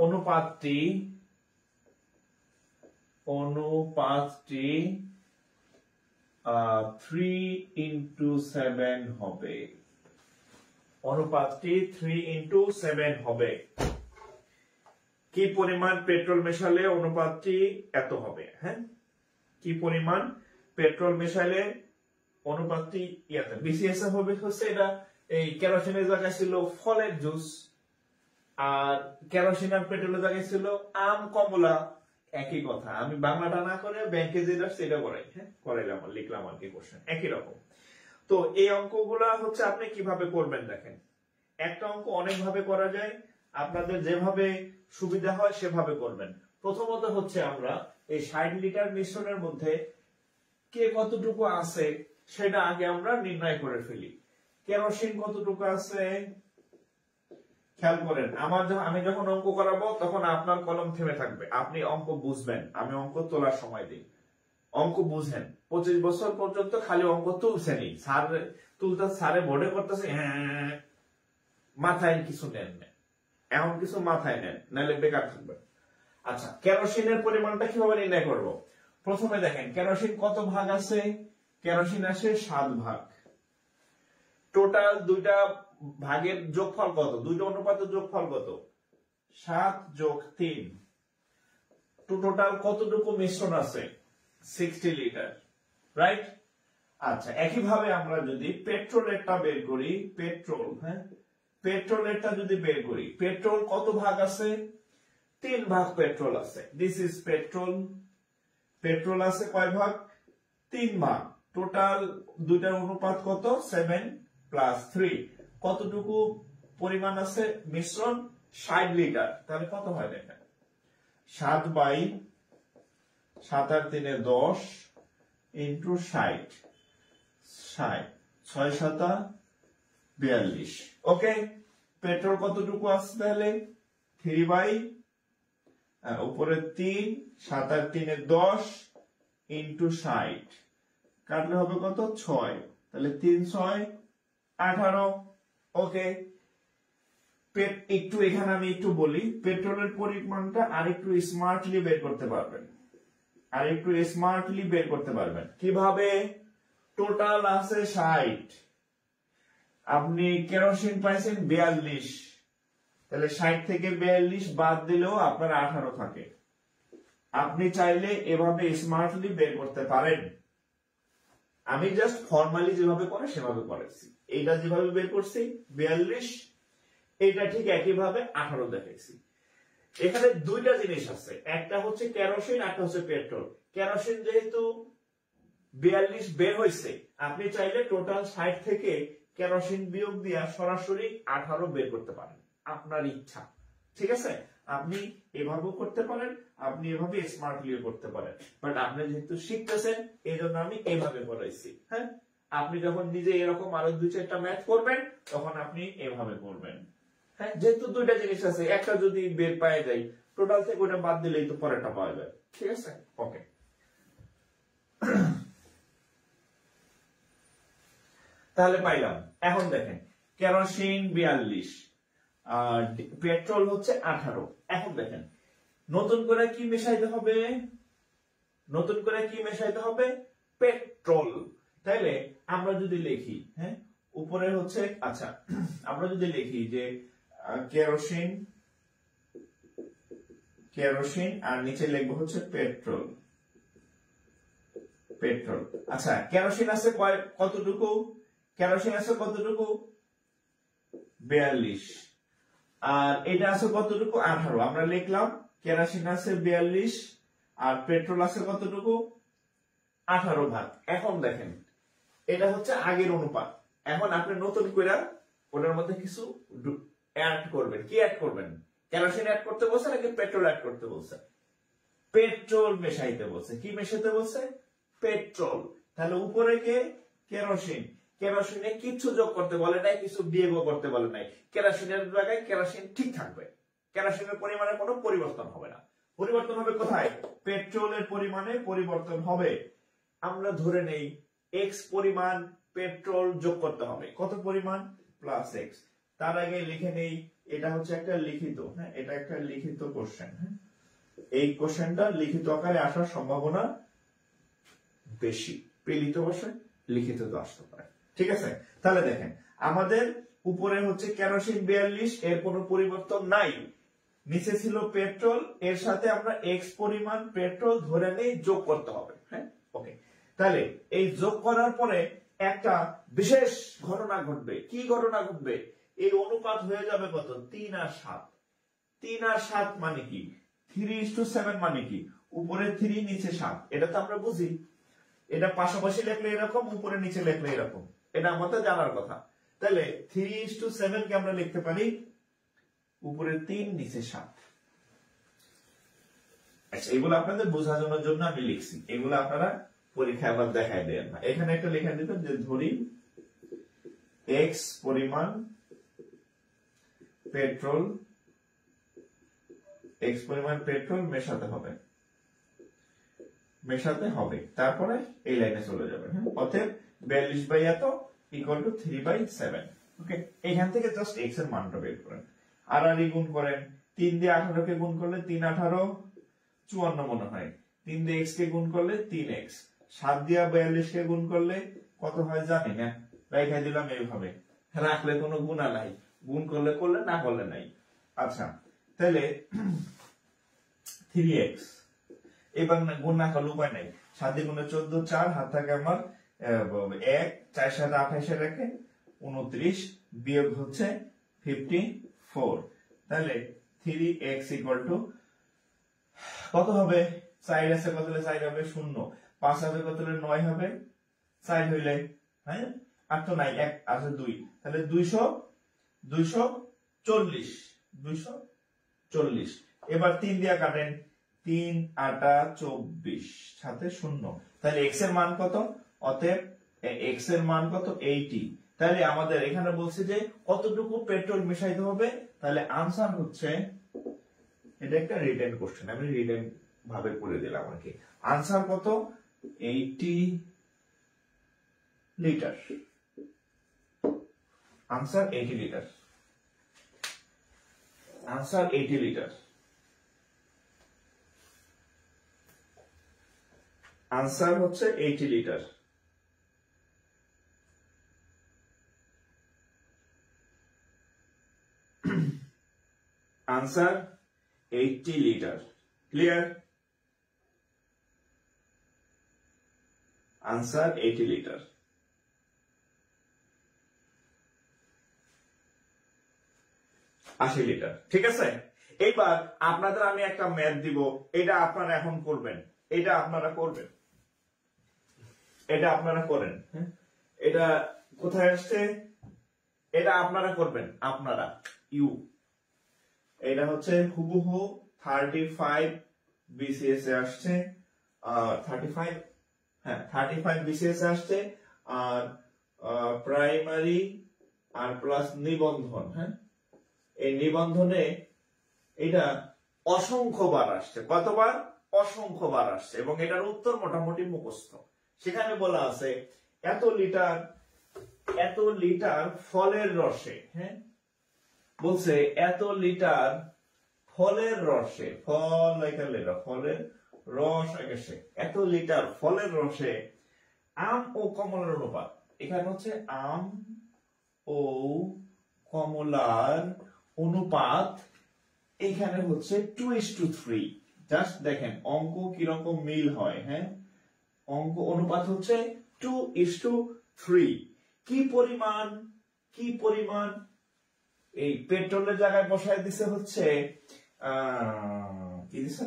অনুপাতটি 3:7 হবে, অনুপাতটি 3:7 হবে। কি পরিমাণ পেট্রোল মেশালে অনুপাতটি এত হবে, হ্যাঁ, কি পরিমাণ পেট্রোল মেশালে অনুপাতটি ইয়াতে, বিসিএস হবে হচ্ছে এটা, এই কেরোসিনের জায়গায় ছিল ফলের জুস, আর কেরোসিন আর পেট্রোলের জায়গায় ছিল আম কমলা, একই কথা। আমি বাংলাটা না করে ব্যাংকে যেটা সেটা করাই, হ্যাঁ, করাইলাম, লিখলাম আর কি, কোশ্চেন একই রকম। তো এই অঙ্কগুলা হচ্ছে আপনি কিভাবে করবেন, দেখেন, একটা অঙ্ক অনেক ভাবে করা যায়, আপনাদের যেভাবে সুবিধা হয় সেভাবে করবেন। প্রথমত হচ্ছে আমরা এই 60 লিটার মিশ্রণের মধ্যে কে কতটুকু আছে সেটা আগে আমরা নির্ণয় করে ফেলি। কেরোসিন কতটুকু আছে খেয়াল করেন, আমি যখন অঙ্ক করাবো তখন আপনার কলম থেমে থাকবে, আপনি অঙ্ক বুঝবেন, আমি অঙ্ক তোলার সময় দিই, অঙ্ক বুঝেন। 25 বছর পর্যন্ত খালি অঙ্ক তুলছেনই, স্যারে বোর্ডে করতেছে, হ্যাঁ, মাথায় কিছু নেন না, এমন কিছু মাথায় নেন, নাহলে বেকার থাকবে। আচ্ছা, কেরোসিনের পরিমাণটা কিভাবে নির্ণয় করব? প্রথমে দেখেন কেরোসিন কত ভাগ আছে, কেরোসিন আসে 7 ভাগ। টোটাল দুইটা ভাগের যোগফল কত, দুইটা অনুপাতের যোগফল কত, 7 যোগ 3। টোটাল কতটুকু মিশ্রণ আছে, 60 লিটার, রাইট। আচ্ছা, একইভাবে আমরা যদি পেট্রোলেরটা বের করি, পেট্রোলেরটা যদি বের করি, পেট্রোল কত ভাগ আছে, 3 ভাগ পেট্রোল আছে। দিস ইজ পেট্রোল আছে কয় ভাগ, 3 ভাগ। টোটাল দুইটার অনুপাত কত, 7+3। কতটুকু পরিমাণ আছে মিশ্রণ, 60 লিটার। তাহলে কত হয় দেখেন, 7/7 ইন্টু 60, 6×7=42। ওকে, পেট্রোল কতটুকু আছে তাহলে, 3 উপরে 3, 7×3=10 ইন্টু 60, কাটলে হবে কত, 6। তাহলে 3×6=18। ওকে, একটু এখানে আমি একটু বলি, পেট্রোলের পরিমাণটা আরেকটু স্মার্টলি বের করতে পারবেন, আরেকটু স্মার্টলি বের করতে পারবেন কিভাবে? টোটাল আছে 60, আপনি কেরোসিন পাইছেন 42, তাহলে 60 থেকে 42 বাদ দিলেও আপনার 18 থাকে। আপনি চাইলে এভাবে স্মার্টলি বের করতে পারেন। আমি জাস্ট ফর্মালি যেভাবে করে সেভাবে করেছি। এইটা যেভাবে বের করছি 42, এটা ঠিক একইভাবে 18 দেখাইছি। এখানে দুইটা জিনিস আছে, একটা হচ্ছে কেরোসিন, একটা হচ্ছে পেট্রোল। কেরোসিন যেহেতু 42 বের হয়েছে, আপনি চাইলে টোটাল 60 থেকে কেরোসিন বিয়োগ দিয়া সরাসরি 18 বের করতে পারেন, আপনার ইচ্ছা। ঠিক আছে, আপনি এভাবেও করতে পারেন, আপনি এভাবে স্মার্টলিও করতে পারেন, বাট আপনি যেহেতু শিখতেছেন এই জন্য আমি এভাবে করাইছি। হ্যাঁ, আপনি যখন নিজে এরকম আরো 2-4টা ম্যাথ করবেন তখন আপনি এভাবে করবেন। হ্যাঁ, যেহেতু দুইটা জিনিস আছে, একটা যদি বের পাওয়া যায় টোটাল থেকে ওটা বাদ দিলেই তো পরেরটা পাওয়া যায়। ঠিক আছে, ওকে। তাহলে পাইলাম। এখন দেখেন কেরোসিন 42 আর পেট্রোল হচ্ছে 18। এখন দেখেন নতুন করে কি মেশাইতে হবে? নতুন করে কি মেশাইতে হবে? পেট্রোল। তাইলে আমরা যদি লিখি, হ্যাঁ, উপরে হচ্ছে, আচ্ছা আমরা যদি লিখি যে কেরোসিন, কেরোসিন আর নিচে লিখবো হচ্ছে পেট্রোল, পেট্রোল। আচ্ছা, কেরোসিন আছে কতটুকু? কেরোসিন আছে কতটুকু? 42, আর এটা আছে কতটুকু? 18। আমরা লিখলাম কেরোসিন আছে 42 আর পেট্রোল আছে কতটুকু? 18 ভাগ। এখন দেখেন এটা হচ্ছে আগের অনুপাত। এখন আপনি নতুন করে ওটার মধ্যে কিছু অ্যাড করবেন। কি অ্যাড করবেন? কেরোসিন অ্যাড করতে বলছে নাকি পেট্রোল অ্যাড করতে বলছে? পেট্রোল মেশাইতে বলছে। কি মেশাইতে বলছে? পেট্রোল। তাহলে উপরে কে? কেরোসিন। কেরোসিনে কিছু যোগ করতে বলে নাই, কিছু বিয়োগ করতে বলে নাই। কেরোসিনের জায়গায় কেরোসিন ঠিক থাকবে, কেরোসিনের পরিমাণে কোনো পরিবর্তন হবে না। পরিবর্তন হবে কোথায়? পেট্রোলের পরিমাণে পরিবর্তন হবে। আমরা ধরে নেই এক্স পরিমাণ পেট্রোল যোগ করতে হবে। কত পরিমাণ? Plus x. তার আগে লিখে নেই এটা হচ্ছে একটা লিখিত, হ্যাঁ, এটা একটা লিখিত কোশ্চেন। হ্যাঁ, এই কোশ্চেনটা লিখিত আকারে আসার সম্ভাবনা বেশি, প্রেরিত ভাষায় লিখিত তো আসতে পারে। ঠিক আছে, তাহলে দেখেন আমাদের উপরে হচ্ছে কেরোসিন 42, এর কোনো পরিবর্তন নাই। নিচে ছিল পেট্রোল, এর সাথে আমরা এক্স পরিমাণ পেট্রোল ধরে নেই, যোগ করতে হবে। হ্যাঁ, ওকে। তাহলে এই যোগ করার পরে একটা বিশেষ ঘটনা ঘটবে। কি ঘটনা ঘটবে? এই অনুপাত হয়ে যাবে কত? 3 আর 7। 3 আর 7 মানে কি? 3:7 মানে কি? উপরে 3 নিচে 7, এটা তো আমরা বুঝি। এটা পাশাপাশি লিখলে এরকম, উপরে নিচে লিখলে এরকম, এটা আমাদের জানার কথা। তাহলে 3:7 কে আমরা লিখতে পারি উপরে 3 নিচে 7। আচ্ছা, এগুলো আপনাদের বোঝানোর জন্য আমি লিখছি, এগুলো আপনারা পরীক্ষায় আবার দেখায় দেন না। এখানে একটা লেখা দিতেন যে ধরি এক্স পরিমাণ পেট্রোল, এক্স পরিমাণ পেট্রোল মেশাতে হবে, মেশাতে হবে, তারপরে এই লাইনে চলে যাবে। অতএব 42 বাই এত ইকুয়াল টু 3/7। ওকে, এখান থেকে জাস্ট এক্স এর মানটা বের করেন, আর গুণ করেন। 3 দিয়ে 18 কে গুণ করলে 3 18 54 মনে হয়। 3 দিয়ে এক্স কে গুণ করলে 3x, 7 দিয়ে 42 কে গুণ করলে কত হয় জানি না, রেখে দিলাম এইভাবে। রাখলে কোনো গুণা নাই, গুণ করলে করলে, না করলে নাই। আচ্ছা, তাহলে 3x, এবার গুণ না করলে উপায় নাই। 7 দিয়ে গুণে 14, 4 হাত থাকে আমার 1, 4 7 28 রেখে 29, বিয়োগ হচ্ছে 54। তাহলে 3x ইকুয়াল টু কত হবে? 4 আছে কত হলে 4 হবে? 0। 5 আছে কত হলে 9 হবে? 4 হইলে, হ্যাঁ, আর তো নাই, 1 আছে 2, তাহলে 240। এবার 3 দিয়া কাটেন, 3 8 24, সাথে 0। তাহলে x এর মান কত? অতএব x এর মান কত? 80। তাহলে আমাদের এখানে বলছে যে কতটুকু পেট্রোল মেশাইতে হবে। তাহলে আনসার হচ্ছে, এটা একটা রিটেন কোশ্চেন, আমি রিটেন ভাবে করে দিলাম আর কি। আনসার কত? 80 litre. Answer 80 litre. Answer 80 litre. Answer হচ্ছে 80 litre. Answer 80 litre. Clear? Answer 80 litre. আশি লিটার। ঠিক আছে, এইবার আপনাদের আমি একটা ম্যাথ দিব, এটা আপনারা এখন করবেন, এটা আপনারা করবেন, এটা আপনারা করেন। এটা কোথায় আসছে? এটা আপনারা করবেন, আপনারা ইউ। এটা হচ্ছে হুবহু 35 বিসিএস এ আসছে, 35, হ্যাঁ 35 বিসিএস এ আসছে। আর প্রাইমারি আর প্লাস নিবন্ধন, হ্যাঁ এই নিবন্ধনে এটা অসংখ্যবার আসছে। কতবার? অসংখ্যবার আসছে। এবং এটার উত্তর মোটামুটি মুখস্থ। সেখানে বলা আছে এত লিটার ফলের রসে, হ্যাঁ বলছে এত লিটার ফলের রসে, ফল এখানে ফলের রস গেছে, এত লিটার ফলের রসে আম ও কমলার অনুপাত। এখানে হচ্ছে আম ও কমলার অনুপাত, এখানে হচ্ছে 2:3। জাস্ট দেখেন অঙ্ক কিরকম মিল হয়। হ্যাঁ, অঙ্ক অনুপাত হচ্ছে 2:3। কি পরিমাণ এই পেট্রোলের জায়গায় বসায় দিছে হচ্ছে কি দিছে?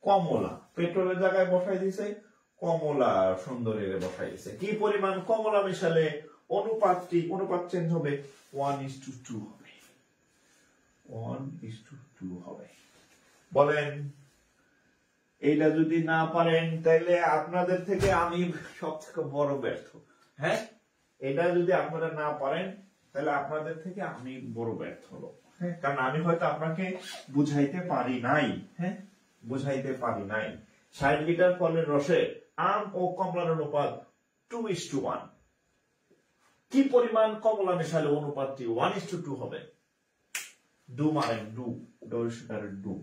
কমলা। পেট্রোলের জায়গায় বসায় দিছে কমলা, সুন্দরী বসাই দিছে। কি পরিমাণ কমলা মিশালে অনুপাত চেঞ্জ হবে 1:2 হবে। 1:2 হবে। বলেন, এইটা যদি না পারেন তাহলে আপনাদের থেকে আমি সব থেকে বড় ব্যর্থ। হ্যাঁ, এটা যদি আপনারা না পারেন তাহলে আপনাদের থেকে আমি বড় ব্যর্থ হলো। হ্যাঁ, কারণ আমি হয়তো আপনাকে বুঝাইতে পারি নাই। হ্যাঁ, বুঝাইতে পারি নাই। 60 লিটার ফলের রসে আম ও কমলার অনুপাত 2:1। কি পরিমাণ কমলা মেশালে অনুপাতটি 1:2 হবে? ডু মারেন, ডু ডু।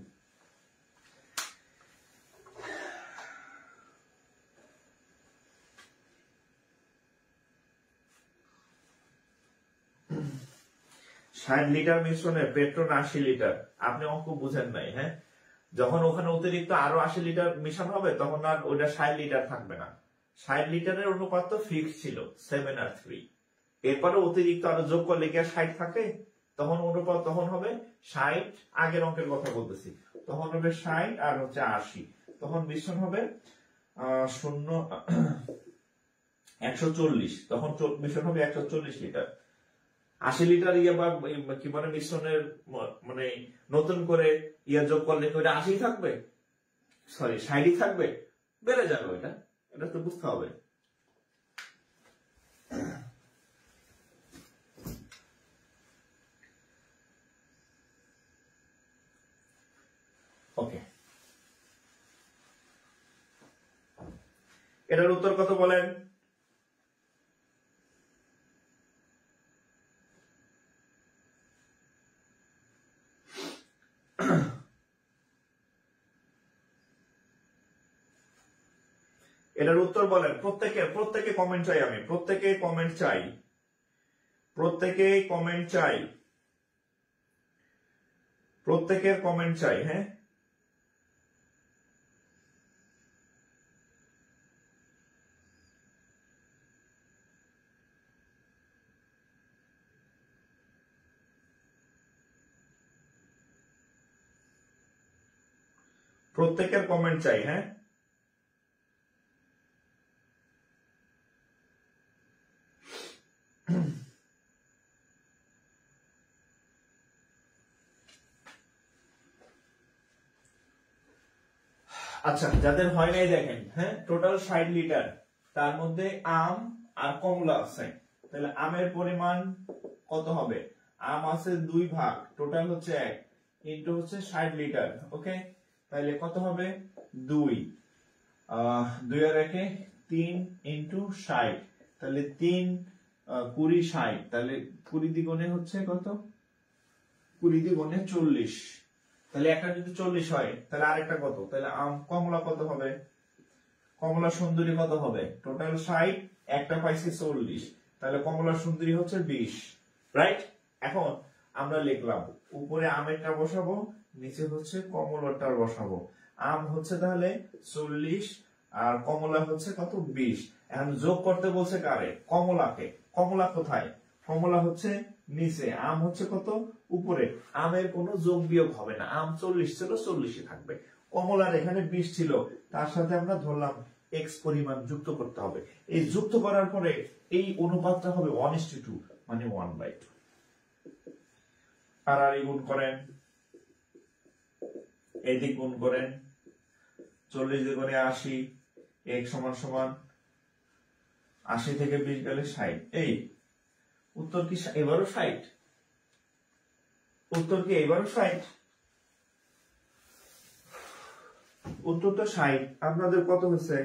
ষাট লিটার মিশ্রণে পেট্রোল 80 লিটার। আপনি অঙ্ক বুঝেন নাই। হ্যাঁ, যখন ওখানে অতিরিক্ত আরো 80 লিটার মিশানো হবে তখন আর ওইটা 60 লিটার থাকবে না। 60 লিটারের অনুপাত তো ফিক্স ছিল 7 আর 3। এরপরে অতিরিক্ত আরো যোগ করলে কি আর 60 থাকে? তখন অনুপাত তখন হবে 60, আগের অঙ্কের কথা বলতেছি, তখন হবে 60 আর হচ্ছে 80। তখন মিশ্রণ হবে 140। তখন মিশ্রণ হবে 140 লিটার। 80 লিটার ইয়ে বা কি মানে মিশ্রণের মানে নতুন করে ইয়ে যোগ করলে কি ওইটা 80 থাকবে? সরি 60 থাকবে? বেড়ে যাবে ওইটা। এটা তো বুঝতে হবে। ওকে, এটার উত্তর কত বলেন? এটার উত্তর বলেন। প্রত্যেকে কমেন্ট চাই আমি, প্রত্যেকে কমেন্ট চাই, প্রত্যেকের কমেন্ট চাই। হ্যাঁ, প্রত্যেকের কমেন্ট চাই। হ্যাঁ, আচ্ছা, যাদের হয় নাই দেখেন। হ্যাঁ, টোটাল 60 লিটার, তার মধ্যে আম আর কমলা আছে, তাহলে আমের পরিমাণ কত হবে? আম আছে 2 ভাগ, টোটাল হচ্ছে 1 ইন্টু হচ্ছে 60 লিটার। ওকে, তাহলে কত হবে? 2 আর 3 ইন্টু 60, তাহলে 3 20 60, তাহলে 20 দ্বিগুণে হচ্ছে কত? 20 দ্বিগুণে 40, তাহলে একটা যদি 40 হয় তাহলে আরেকটা কত, তাহলে কমলা কত হবে, কমলা সুন্দরী কত হবে, টোটাল 60, একটা পাইছি 40, তাহলে কমলা সুন্দরী হচ্ছে 20, রাইট। এখন আমরা লিখলাম উপরে আমেরটা বসাবো, নিচে হচ্ছে কমলাটার বসাবো। আম হচ্ছে তাহলে 40 আর কমলা হচ্ছে কত 20। এখন যোগ করতে বলছে কারে, কমলাকে। কমলা কোথায়, কমলা হচ্ছে নিচে, আম হচ্ছে কত উপরে। আমের কোনো যোগ বিয়োগ হবে না, আম 40 ছিল 40ই থাকবে। কমলার এখানে 20 ছিল, তার সাথে আমরা ধরলাম x পরিমাণ যুক্ত করতে হবে। এই যুক্ত করার পরে এই অনুপাতটা হবে 1:2, মানে 1/2। আর এই গুণ করেন, এদিক গুণ করেন, 40 দ্বিগুণে 80, x সমান সমান 80 থেকে 20 গেলে 60। এই উত্তর কি এবারও 60? উত্তর কি এবারও 60? উত্তর তো 60। আপনাদের কত হয়েছে?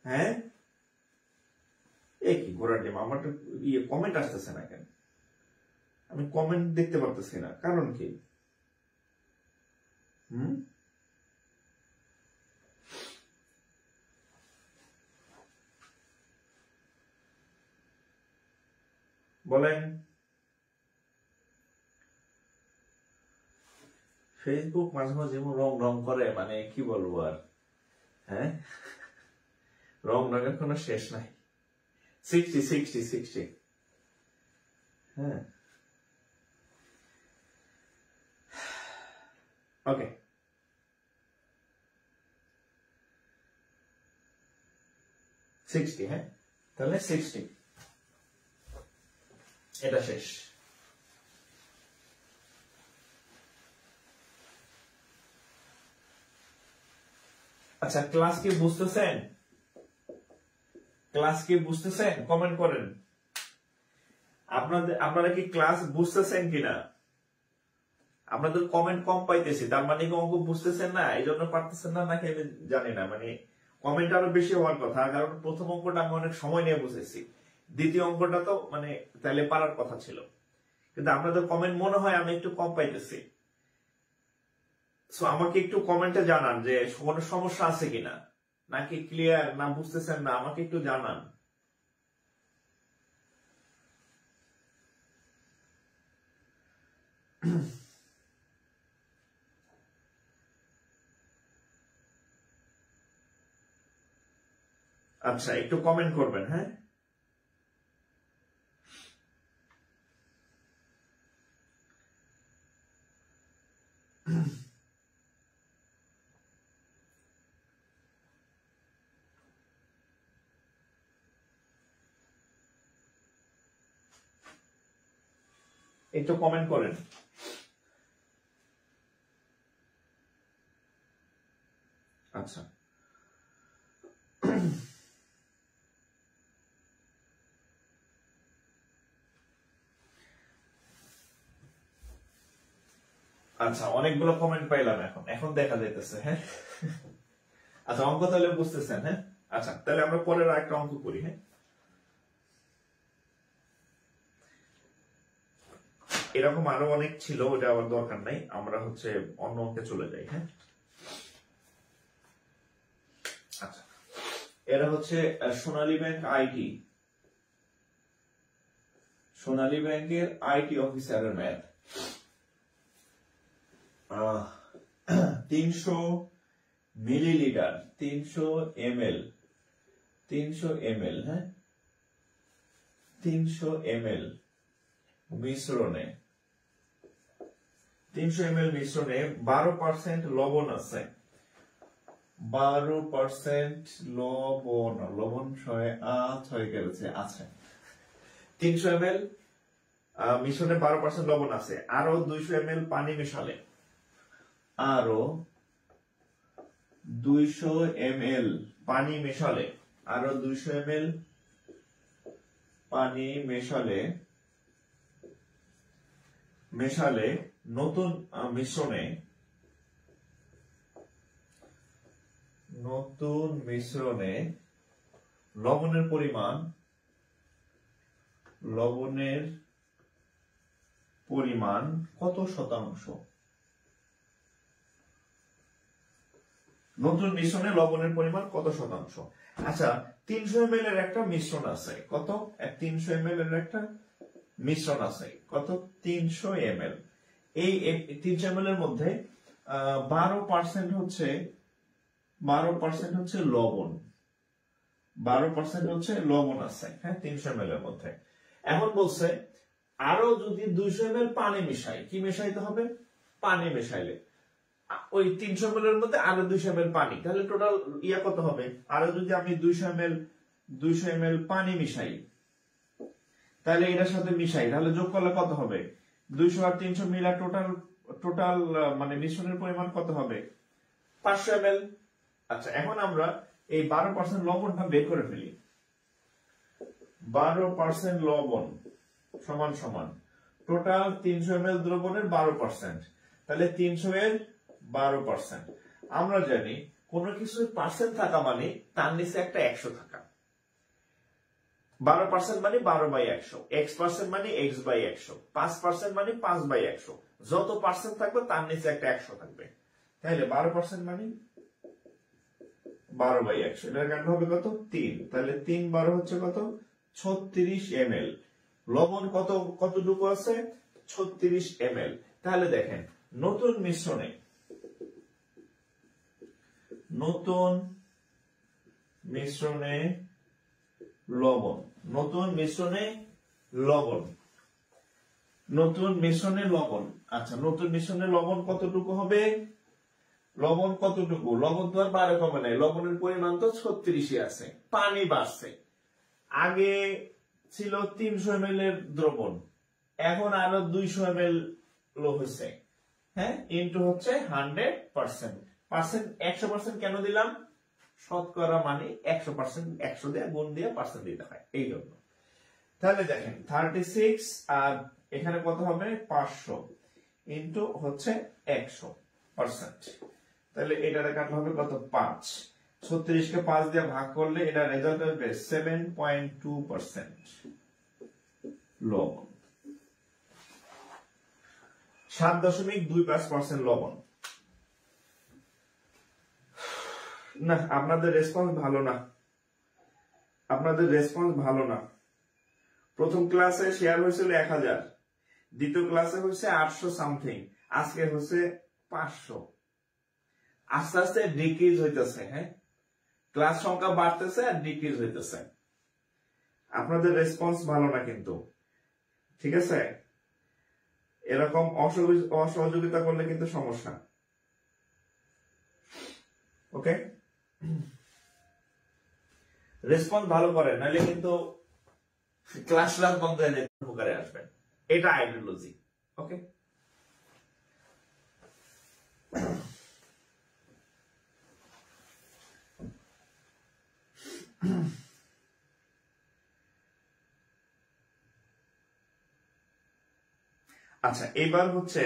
হ্যাঁ, এই কি গোড়ার ডিম, আমার তো কমেন্ট আসতেছে না কেন? আমি কমেন্ট দেখতে পারতেছি না, কারণ কি? বলেন। ফেসবুক মাঝে মাঝে রং রং করে, মানে কি বলবো আর। হ্যাঁ, রং রঙের কোনো শেষ নাই। 60 হ্যাঁ, ওকে। হ্যাঁ, তাহলে 60, এটা শেষ। আচ্ছা, ক্লাস কি বুঝতেছেন? ক্লাস কি বুঝতেছেন? কমেন্ট করেন। আপনারা কি ক্লাস বুঝতেছেন কিনা? আপনাদের কমেন্ট কম পাইতেছি, তার মানে কি অঙ্ক বুঝতেছেন না, এই জন্য পারতেছেন না, নাকি আমি জানি না। মানে কমেন্ট আরো বেশি হওয়ার কথা, কারণ প্রথম অঙ্কটা আমি অনেক সময় নিয়ে বুঝেছি, দ্বিতীয় অঙ্কটা তো মানে তাহলে পারার কথা ছিল, কিন্তু আপনাদের কমেন্ট মনে হয় আমি একটু কম পাইতেছি। সো আমাকে একটু কমেন্টে জানান যে কোনো সমস্যা আছে কিনা, নাকি ক্লিয়ার, না বুঝতেছেন না, আমাকে একটু জানান। আচ্ছা, একটু কমেন্ট করবেন। হ্যাঁ, একটু কমেন্ট করেন। আচ্ছা, আচ্ছা, অনেকগুলো কমেন্ট পাইলাম, এখন দেখা যাইতেছে। হ্যাঁ, আচ্ছা, অঙ্ক তাহলে বুঝতেছেন। হ্যাঁ, আচ্ছা, তাহলে আমরা পরের আরেকটা অঙ্ক করি। হ্যাঁ, এরকম আরো অনেক ছিল, ওটা আবার দরকার নাই, আমরা হচ্ছে অন্য অঙ্কে চলে যাই। হ্যাঁ, আচ্ছা, এরা হচ্ছে সোনালী ব্যাংক আইটি, সোনালী ব্যাংকের আইটি অফিসারের ম্যাথ। 300 মিলিলিটার, 300 ml, 300 ml, হ্যাঁ, 300 ml মিশ্রণে, 300 ml মিশ্রণে 12% লবণ আছে। 12% লবণ, লবণ 6 গেছে আছে। 300 ml মিশ্রণে 12% লবণ আছে, আরো 200 ml পানি মেশালে, আরো 200 ml পানি মেশালে, আরো 200 ml পানি মেশালে নতুন মিশ্রণে লবণের পরিমাণ কত শতাংশ? নতুন মিশ্রণে লবণের পরিমাণ কত শতাংশ? আচ্ছা, 300 ml এর একটা মিশ্রণ আছে, কত? 300 ml এর একটা মিশ্রণ আছে, কত? 300 ml। এই 300 ml এর মধ্যে 12% হচ্ছে 12% হচ্ছে লবণ, 12% হচ্ছে লবণ আছে, হ্যাঁ, 300 ml এর মধ্যে। এখন বলছে আরো যদি 200 ml পানি মিশাই, কি মেশাইতে হবে? পানি মেশাইলে ওই 300 ml এর মধ্যে আরো 200 ml পানি, তাহলে টোটাল ইয়া কত হবে? আরো যদি আমি 200 ml পানি মিশাই, তাহলে এটার সাথে মিশাই, তাহলে যোগ করলে কত হবে? 200 আর 300 মিলা টোটাল মানে মিশ্রণের পরিমাণ কত হবে? 500 ml। আচ্ছা, এখন আমরা এই 12% লবণটা বের করে ফেলি। 12% লবণ সমান সমান টোটাল 300 ml দ্রবণের 12%, তাহলে 300 এর 12%। আমরা জানি কোন কিছু পার্সেন্ট থাকা মানে তার নিচে একটা 100 থাকা। 12% মানে 12/100, x% মানে x/100, 5% মানে 5/100। যত পার্সেন্ট থাকবে তার নিচে একটা 100 থাকবে, তাহলে 12% মানে 12/100। এটার কারণ হবে কত? 3। তাহলে 3 12 হচ্ছে কত? 36 ml। লবণ কতটুকু আছে? 36 ml। তাহলে দেখেন, নতুন মিশ্রণে লবণ, নতুন মিশ্রণে লবণ। আচ্ছা, নতুন মিশ্রণে লবণ কতটুকু হবে? লবণ কতটুকু? লবণ তো আর 12 কমে নাই, লবণের পরিমাণ তো 36 আছে, পানি বাড়ছে। আগে ছিল 300 ml এর দ্রবণ, এখন আরো 200 ml হয়েছে, হ্যাঁ, ইনটু হচ্ছে 100%। 100% কেন দিলাম? শতকরা মানে 100%, 100 দিয়ে গুণ দিয়ে পার্সেন্ট দিতে হয়, এই জন্য। তাহলে দেখেন 36 আর এখানে কত হবে? 500 ইনটু হচ্ছে 100%। তাহলে এটা কাটলে হবে কত? 5। 36 কে 5 দিয়ে ভাগ করলে এটা রেজাল্ট হবে 7.2% লবণ। 7.25% লবণ। না, আপনাদের রেসপন্স ভালো না। প্রথম ক্লাসে শেয়ার হয়েছিল 1000, দ্বিতীয় ক্লাসে হয়েছে 800 সামথিং, আজকে হচ্ছে 500। আস্তে আস্তে ডিক্রিজ হইতেছে, হ্যাঁ, ক্লাস সংখ্যা বাড়তেছে আর ডিক্রিজ হইতেছে। আপনাদের রেসপন্স ভালো না কিন্তু, ঠিক আছে? এরকম অসহযোগিতা করলে কিন্তু সমস্যা। ওকে, রেসপন্স ভালো করেন, নাহলে কিন্তু ক্লাস বন্ধ হয়ে যায়, উপকারে আসবেন। এটা আইডিওলজি। ওকে, আচ্ছা, এবার হচ্ছে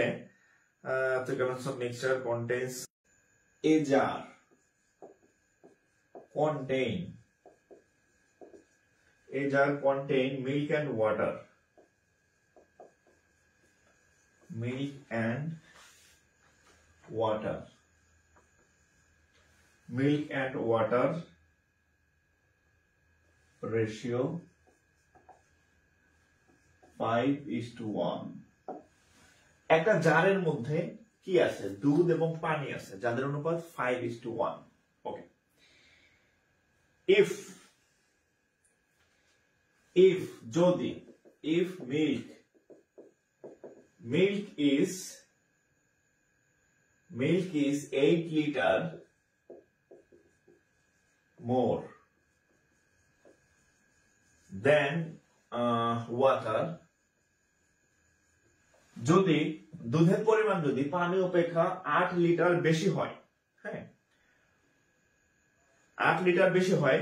mixture contains a jar contain milk and water. Ratio 5:1। একটা জারের মধ্যে কি আছে? দুধ এবং পানি আছে, যাদের অনুপাত 5:1। ওকে, if milk is 8 liter more than water, যদি দুধের পরিমাণ যদি পানি অপেক্ষা 8 লিটার বেশি হয়, হ্যাঁ, 8 লিটার বেশি হয়,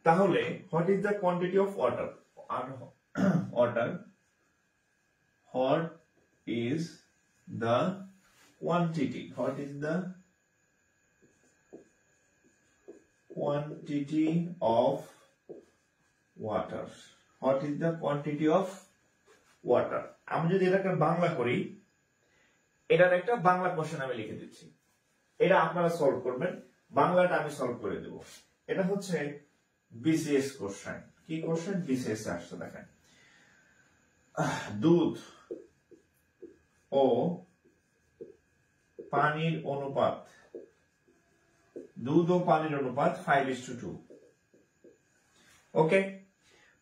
তাহলে what is the quantity of water? What is the quantity of water? What is the quantity of water. আমি যদি এটাকে বাংলা করি, এটার একটা বাংলা কোশ্চেন আমি লিখে দিচ্ছি, এটা আপনারা সলভ করবেন, বাংলাটা আমি সলভ করে দেব। এটা হচ্ছে বিসিএস কোশ্চেন। কি কোশ্চেন? বিসিএস আসছে, দেখেন দুধ ও পানির অনুপাত, দুধ ও পানির অনুপাত 5:2। ওকে,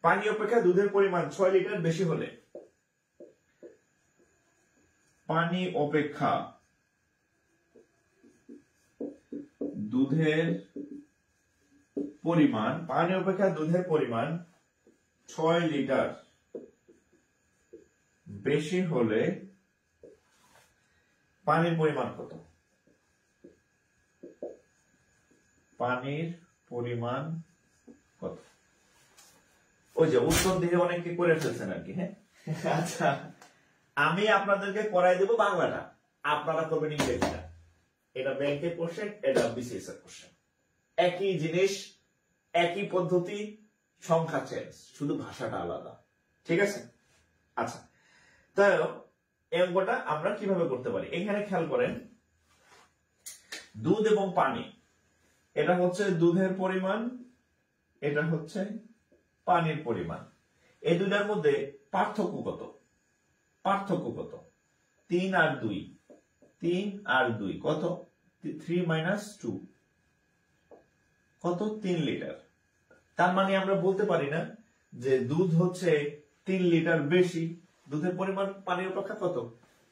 পানি অপেক্ষা দুধের পরিমাণ 6 লিটার বেশি হলে, পানি অপেক্ষা দুধের পরিমাণ, পানি অপেক্ষা দুধের পরিমাণ 6 লিটার বেশি হলে পানির পরিমাণ কত? পানির পরিমাণ কত? ওই যে উত্তর দিয়ে অনেকে করে ফেলছেন আর কি। হ্যাঁ, আচ্ছা, আমি আপনাদেরকে করাই দেব বাংলাটা, আপনারা করবেন ইংরেজিটা। এটা ব্যাংকের কোশ্চেন, এটা বিসিএস এর কোশ্চেন, একই জিনিস, একই পদ্ধতি, সংখ্যা চেঞ্জ, শুধু ভাষাটা আলাদা। ঠিক আছে? আচ্ছা, তাহলে এই অঙ্কটা আমরা কিভাবে করতে পারি? এখানে খেয়াল করেন, দুধ এবং পানি, এটা হচ্ছে দুধের পরিমাণ, এটা হচ্ছে পানির পরিমাণ। এই দুটার মধ্যে পার্থক্য কত? পার্থক্য কত? 3 আর 2, 3 আর 2 কত? 3 - 2 কত? 3 লিটার। তার মানে আমরা বলতে পারি না যে দুধ হচ্ছে 3 লিটার বেশি, দুধের পরিমাণ পানির অপেক্ষা কত?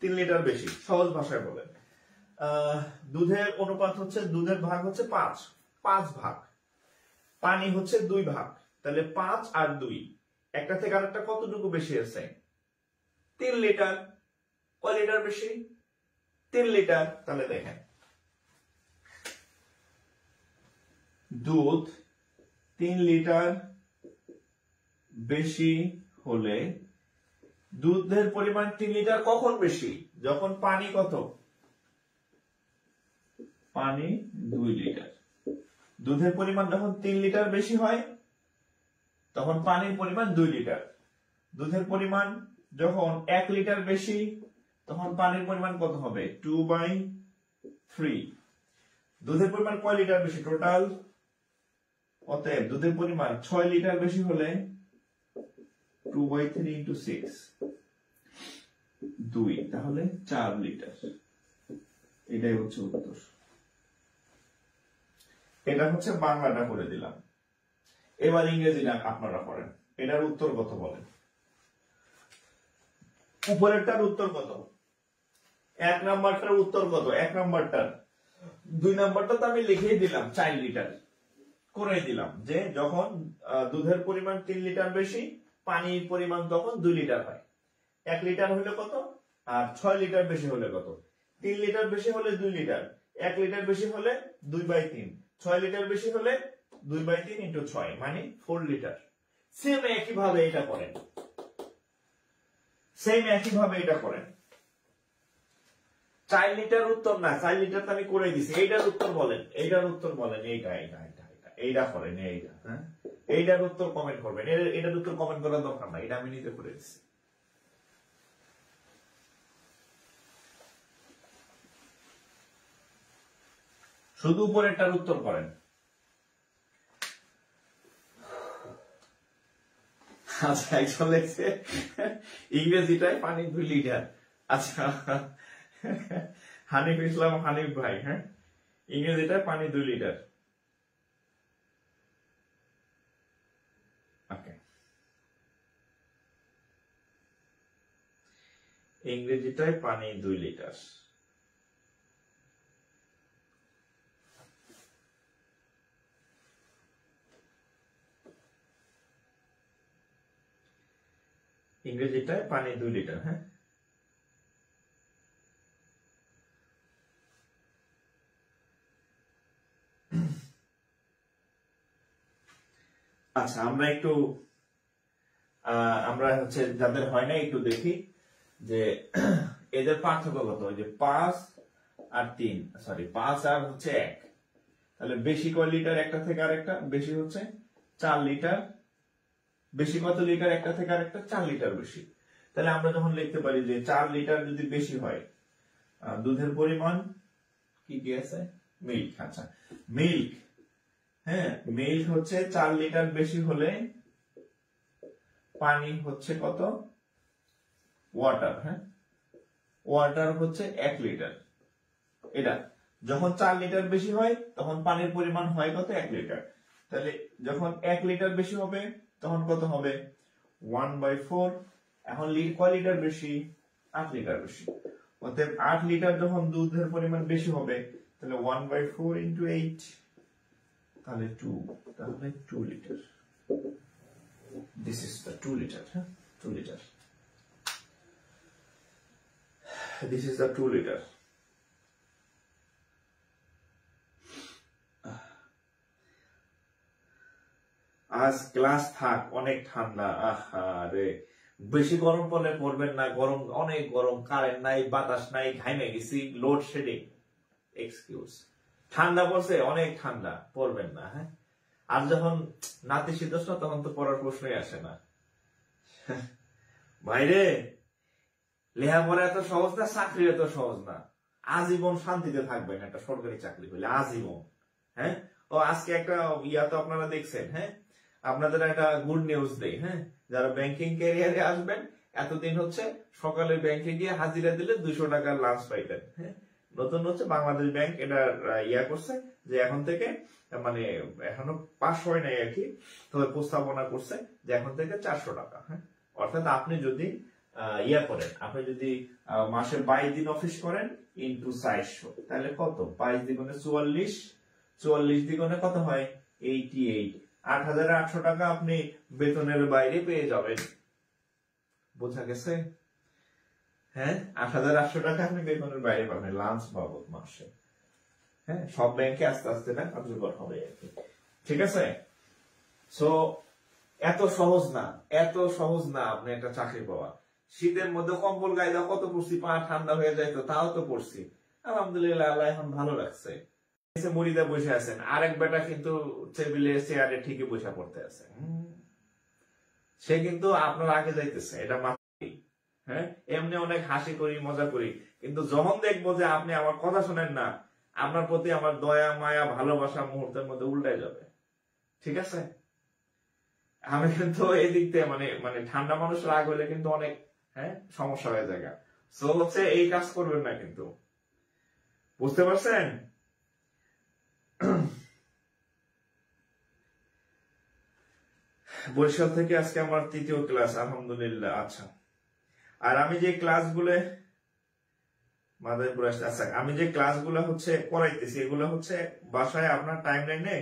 3 লিটার বেশি। সহজ ভাষায় বলেন, দুধের অনুপাত হচ্ছে, দুধের ভাগ হচ্ছে 5 ভাগ, পানি হচ্ছে 2 ভাগ, তাহলে 5 আর 2 একটা থেকে আরেকটা কতটুকু বেশি আছে? 3 লিটার। কয় লিটার বেশি? 3 লিটার। তাহলে দেখেন, দুধ 3 লিটার বেশি হলে, দুধের পরিমাণ 3 লিটার কখন বেশি? যখন পানি কত? পানি 2 লিটার। দুধের পরিমাণ যখন 3 লিটার বেশি হয়, তখন পানির পরিমাণ 2 লিটার। দুধের পরিমাণ যখন 1 লিটার বেশি, তখন পানির পরিমাণ কত হবে? 2/3। দুধের পরিমাণ কয় লিটার বেশি টোটাল? অতএব দুধের পরিমাণ 6 লিটার বেশি হলে 2/3 × 6, 2, তাহলে 4 লিটার। এটাই হচ্ছে উত্তর। এটা হচ্ছে বাংলাটা করে দিলাম। এবার ইংরেজিটা আপনারা করেন। এটার উত্তর কত বলেন? উপরেরটার উত্তর কত? 1 নাম্বারটার উত্তর কত? 1 নাম্বারটার। 2 নাম্বারটা তো আমি লিখেই দিলাম, 4 লিটার করে দিলাম, যে যখন দুধের পরিমাণ 3 লিটার বেশি, পানির পরিমাণ তখন 2 লিটার হয়। 1 লিটার হলে কত? আর 6 লিটার বেশি হলে কত? 3 লিটার বেশি হলে 2 লিটার, 1 লিটার বেশি হলে 2/3, 6 লিটার বেশি হলে 2/3 × 6 মানে 4 লিটার। সেম একই ভাবে এটা করেন, সেম একই ভাবে এটা করেন। 4 লিটার উত্তর না, 4 লিটার তো আমি করে দিছি। এইটার উত্তর বলেন, এইটার উত্তর বলেন, এইটা এইটা করেন, এইটা। হ্যাঁ, এইটার উত্তর কমেন্ট করবেন। এটার উত্তর কমেন্ট করার দরকার নাই, এটা আমি নিজে করে দিচ্ছি। শুধু উপরেরটার উত্তর করেন। আচ্ছা, একজন লেখছে ইংরেজিটায় পানি 2 লিটার। আচ্ছা, হানিফ ইসলাম, হানিফ ভাই, হ্যাঁ, ইংরেজিটায় পানি 2 লিটার। ওকে, ইংরেজিটায় পানি 2 লিটার। ইংরেজিটায় পানি 2 লিটার। হ্যাঁ, আচ্ছা, আমরা একটু আমরা হচ্ছে যাদের হয় না একটু দেখি যে এদের পার্থক্য কত। ওই যে 5 আর 3, সরি 5 আর হচ্ছে 1, তাহলে বেশি কয় লিটার একটা থেকে আরেকটা? বেশি হচ্ছে 4 লিটার। বেশি কত লিটার একটা থেকে আরেকটা? 4 লিটার বেশি। তাহলে আমরা যখন লিখতে পারি যে 4 লিটার যদি বেশি হয়, দুধের পরিমাণ কি কি আছে, মিল্ক। আচ্ছা, মিল্ক, হ্যাঁ, মিল্ক হচ্ছে 4 লিটার বেশি হলে পানি হচ্ছে কত, ওয়াটার, হ্যাঁ, ওয়াটার হচ্ছে 1 লিটার। এটা যখন 4 লিটার বেশি হয় তখন পানির পরিমাণ হয় কত, 1 লিটার। তাহলে যখন 1 লিটার বেশি হবে তখন কত হবে, 1/4। এখন কয় লিটার বেশি, 8 লিটার বেশি। অতএব 8 লিটার যখন দুধের পরিমাণ বেশি হবে তাহলে 1/4 into 8, তাহলে 2, তাহলে 2 litre. This is the 2 liter, huh? 2 liter. This is the 2 liter. আজ ক্লাস থাক, অনেক ঠান্ডা। আরে বেশি গরম পড়লে পড়বেন না, গরম অনেক গরম, কারেন্ট নাই, বাতাস নাই, ঘাইমে গেছি, লোড শেডিং, এক্সকিউজ। ঠান্ডা পড়ছে, অনেক ঠান্ডা, পড়বেন না, হ্যাঁ। আর যখন নাতিশীতোষ্ণ তখন তো পড়ার প্রশ্নই আসে না। ভাইরে, লেখাপড়া এত সহজ না, চাকরি এত সহজ না। আজীবন শান্তিতে থাকবেন একটা সরকারি চাকরি হলে, আজীবন, হ্যাঁ। ও আজকে একটা ইয়া তো আপনারা দেখছেন, হ্যাঁ, আপনাদের একটা গুড নিউজ দেই, হ্যাঁ, যারা ব্যাংকিং ক্যারিয়ারে আসবেন, এতদিন হচ্ছে সকালে ব্যাংকে গিয়ে হাজিরা দিলে 200 টাকার লাঞ্চ পাইতেন, হ্যাঁ। নতুন হচ্ছে বাংলাদেশ ব্যাংক এটা ইয়া করছে যে এখন থেকে, মানে এখনো পাস হয় নাই আর কি, তবে প্রস্তাবনা করছে যে এখন থেকে 400 টাকা, হ্যাঁ। অর্থাৎ আপনি যদি ইয়া করেন, আপনি যদি মাসে 22 দিন অফিস করেন ইন্টু 400, তাহলে কত, 22 দ্বিগুণে 44, 44 দ্বিগুণে কত হয়, 88, 8,800 টাকা আপনি বেতনের বাইরে পেয়ে যাবেন। বোঝা গেছে, হ্যাঁ, 8,800 টাকা আপনি বেতনের বাইরে পাবেন লাঞ্চ বাবদ মাসে, হ্যাঁ। সব ব্যাংকে আস্তে আস্তে না কার্যকর হবে আর কি, ঠিক আছে। সো এত সহজ না, এত সহজ না আপনি একটা চাকরি পাওয়া। শীতের মধ্যে কম্বল গায়ে দাও, কত পড়ছি, পা ঠান্ডা হয়ে যায়, তো তাও তো পড়ছি, আলহামদুলিল্লাহ, আল্লাহ এখন ভালো লাগছে। মুড়িদা বসে আছেন, আরেক বেটা কিন্তু টেবিলে চেয়ারে ঠিকই বসে পড়তে আছে, সে কিন্তু আপনার আগে যাইতেছে, এটা মাথায়, হ্যাঁ। এমনি অনেক হাসি করি, মজা করি, কিন্তু যখন দেখবো যে আপনি আমার কথা শোনেন না, আপনার প্রতি আমার দয়া মায়া ভালোবাসা মুহূর্তের মধ্যে উল্টাই যাবে, ঠিক আছে। আমি কিন্তু এদিক থেকে মানে মানে ঠান্ডা মানুষ রাগ হইলে কিন্তু অনেক, হ্যাঁ, সমস্যা হয়ে যায়। সো হচ্ছে এই কাজ করবেন না কিন্তু, বুঝতে পারছেন। বরিশাল থেকে আজকে আমার 3য় ক্লাস, আলহামদুলিল্লাহ। আচ্ছা, আর আমি যে ক্লাসগুলো মাদারীপুর আসছে, আচ্ছা, আমি যে ক্লাসগুলো হচ্ছে করাইতেছি এগুলো হচ্ছে বাসায় আপনার টাইম লাইনে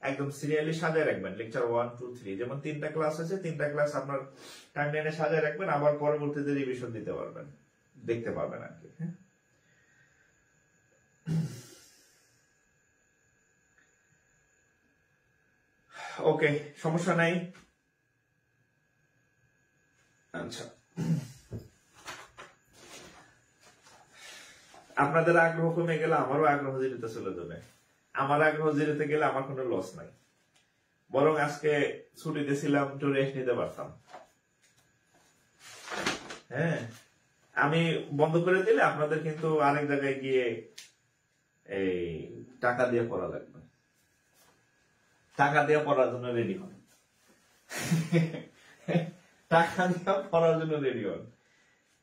একদম সিরিয়ালি সাজায় রাখবেন। লেকচার 1, 2, 3, যেমন 3টা ক্লাস আছে, 3টা ক্লাস আপনার টাইম লাইনে সাজায় রাখবেন, আবার পরবর্তীতে রিভিশন দিতে পারবেন, দেখতে পারবেন আর কি, হ্যাঁ। ওকে, সমস্যা নাই। আচ্ছা, আপনাদের আগ্রহ কমে গেলে আমারও আগ্রহ জিরোতে চলে যাবে। আমার আগ্রহ জিরোতে গেলে আমার কোনো লস নাই, বরং আজকে ছুটিতে ছিলাম, একটু রেস্ট নিতে পারতাম, হ্যাঁ। আমি বন্ধ করে দিলে আপনাদের কিন্তু আরেক জায়গায় গিয়ে এই টাকা দিয়ে পড়া লাগবে, টাকা দিয়ে পড়ার জন্য রেডি হন, টাকা দিয়ে পড়ার জন্য রেডি হন।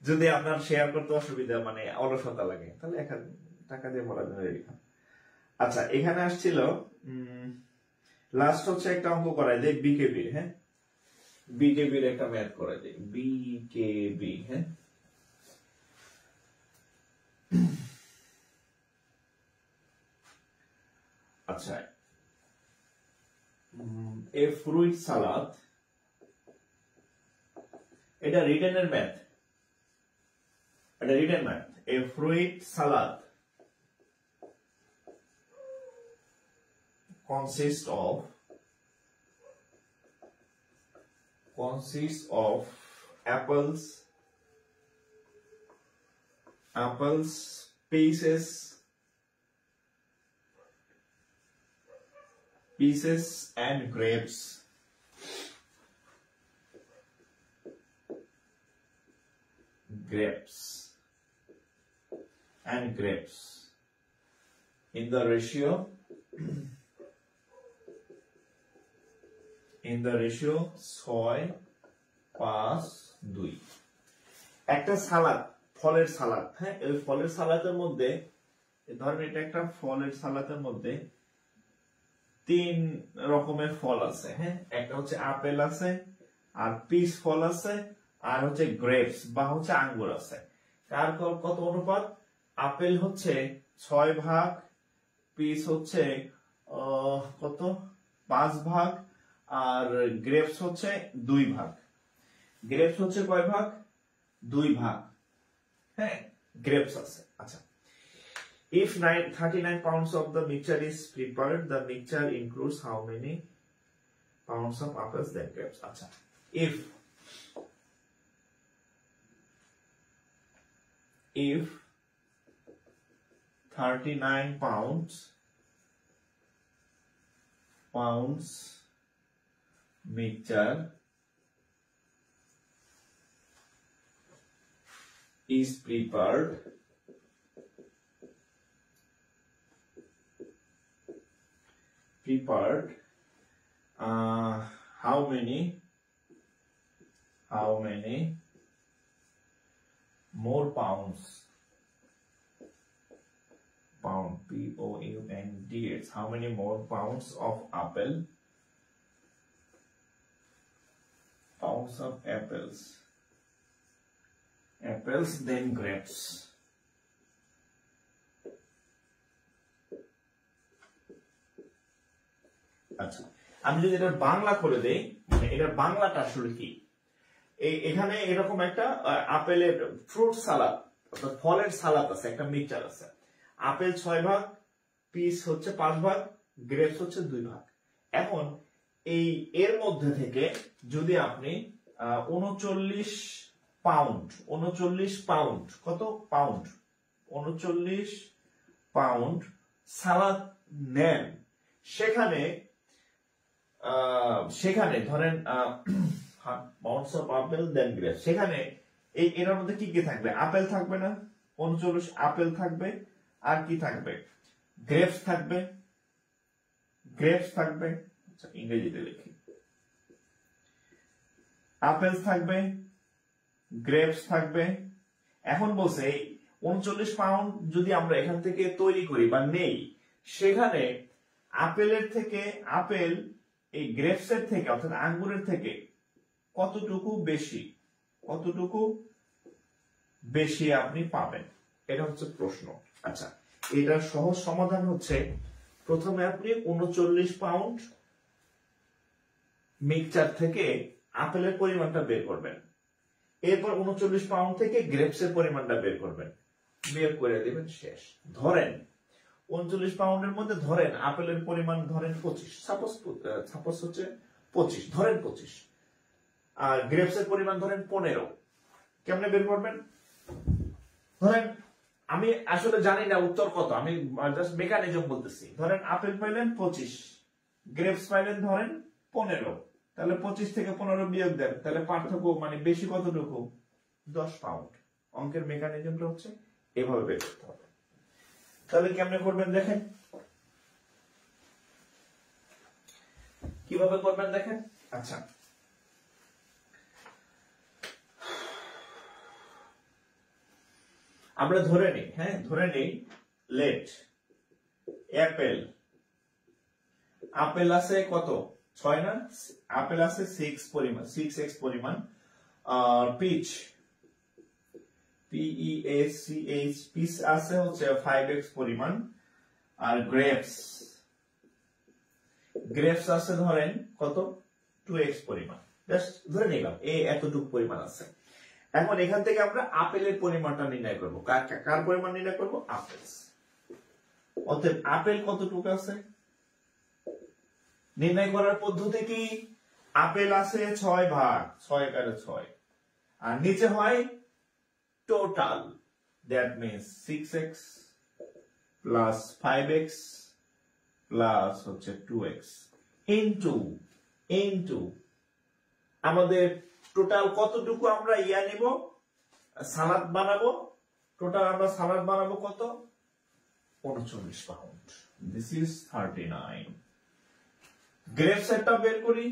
যদি আপনার শেয়ার করতে অসুবিধা, মানে অলসতা লাগে, তাহলে টাকা দিয়ে পড়ার জন্য রেডি হন। আচ্ছা, এখানে আসছিল লাস্ট হচ্ছে একটা অঙ্ক করাই দেয় বিকেবির, হ্যাঁ, বিকেবির একটা ম্যাথ করাই দেয়, বিকেবি, হ্যাঁ। আচ্ছা, এ ফ্রুইট সালাদ, এটা রিটেনের ম্যাথ, এটা written math. A fruit salad consists of apples, peaches and grapes. grapes and grapes in the ratio 6:5:2। একটা সালাদ, ফলের সালাদ, হ্যাঁ, এই ফলের সালাদের মধ্যে ধরেন এটা একটা ফলের সালাদের মধ্যে 3 রকমের ফল আছে, হ্যাঁ, একটা হচ্ছে আপেল আছে, আর পিচ ফল আছে, আর হচ্ছে গ্রেপস বা হচ্ছে আঙ্গুর আছে। কার কত অনুপাত? আপেল হচ্ছে 6 ভাগ, পিচ হচ্ছে কত 5 ভাগ, আর গ্রেপস হচ্ছে 2 ভাগ। গ্রেপস হচ্ছে কয় ভাগ? 2 ভাগ, হ্যাঁ, গ্রেপস আছে। আচ্ছা, if 39 pounds of the mixture is prepared, the mixture includes how many pounds of apples then grapes? আচ্ছা, if 39 pounds mixture is prepared, how many more pounds, pounds, how many more pounds of apples than grapes? আচ্ছা, আমি যদি এটা বাংলা করে দেই, মানে এটার বাংলাটা আসলে কি, এখানে এরকম একটা আপেলের ফ্রুট সালাদ অর্থাৎ ফলের সালাদ আছে, একটা মিক্সচার আছে। আপেল 6 ভাগ, পিচ হচ্ছে 5 ভাগ, গ্রেপস হচ্ছে 2 ভাগ। এখন এর মধ্যে থেকে যদি আপনি 39 পাউন্ড কত পাউন্ড 39 পাউন্ড সালাদ নেন, সেখানে ধরেন পাউন্ডস অফ আপেল দেন গ্রেপস, সেখানে এর মধ্যে কি কি থাকবে? আপেল থাকবে না, 39 আপেল থাকবে, আর কি থাকবে? গ্রেপস থাকবে। আচ্ছা, ইংরেজিতে লিখি, আপেল থাকবে, গ্রেপস থাকবে। এখন বলছে 39 পাউন্ড যদি আমরা এখান থেকে তৈরি করি বা নেই, সেখানে আপেলের থেকে এই গ্রেপসের থেকে অর্থাৎ আঙ্গুরের থেকে কতটুকু বেশি আপনি পাবেন, এটা হচ্ছে প্রশ্ন। আচ্ছা, এটার সহজ সমাধান হচ্ছে প্রথমে আপনি 39 পাউন্ড মিক্সচার থেকে আপেলের পরিমাণটা বের করবেন, এরপর 39 পাউন্ড থেকে গ্রেপসের পরিমাণটা বের করবেন, বের করে দিবেন, শেষ। ধরেন 39 পাউন্ডের মধ্যে ধরেন আপেলের পরিমাণ ধরেন 25, সাপোজ হচ্ছে 25, ধরেন 25, আর গ্রেপসের পরিমাণ ধরেন 15। কেমনে বের করবেন? ধরেন আমি আসলে জানি না উত্তর কত, আমি জাস্ট মেকানিজম বলতেছি। ধরেন আপেল পাইলেন 25, গ্রেপস পাইলেন ধরেন 15, তাহলে 25 থেকে 15 বিয়োগ দেন, তাহলে পার্থক্য মানে বেশি কতটুকু? 10 পাউন্ড। অঙ্কের মেকানিজমটা হচ্ছে এভাবে বের করতে হবে। তাহলে কেমনে করবেন দেখেন, কিভাবে করবেন দেখেন। আচ্ছা, আমরা ধরে নেই লেট আপেল আছে কত? 6 না? আপেল আছে 6x পরিমাণ, আর পিচ পিচ আছে হচ্ছে 5x পরিমাণ, আর গ্রেপস আছে ধরেন কত? 2x পরিমাণ। জাস্ট ধরে নিলাম এতটুকু পরিমাণ আছে। এখন এখান থেকে আমরা আপেলের পরিমাণটা নির্ণয় করব। কার পরিমাণ নির্ণয় করব? আপেল। অতএব আপেল কতটুকু আছে নির্ণয় করার পদ্ধতি কি? আপেল আছে 6 ভাগ, 6 একারে 6, আর নিচে হয় total, that means 6x plus 5x plus হচ্ছে 2x ইনটু আমাদের টোটাল কতটুকু আমরা নিব, সালাদ বানাবো, টোটাল আমরা সালাদ বানাবো কত, 39 পাউন্ড। This is 39। গ্রেপস এরটা বের করি,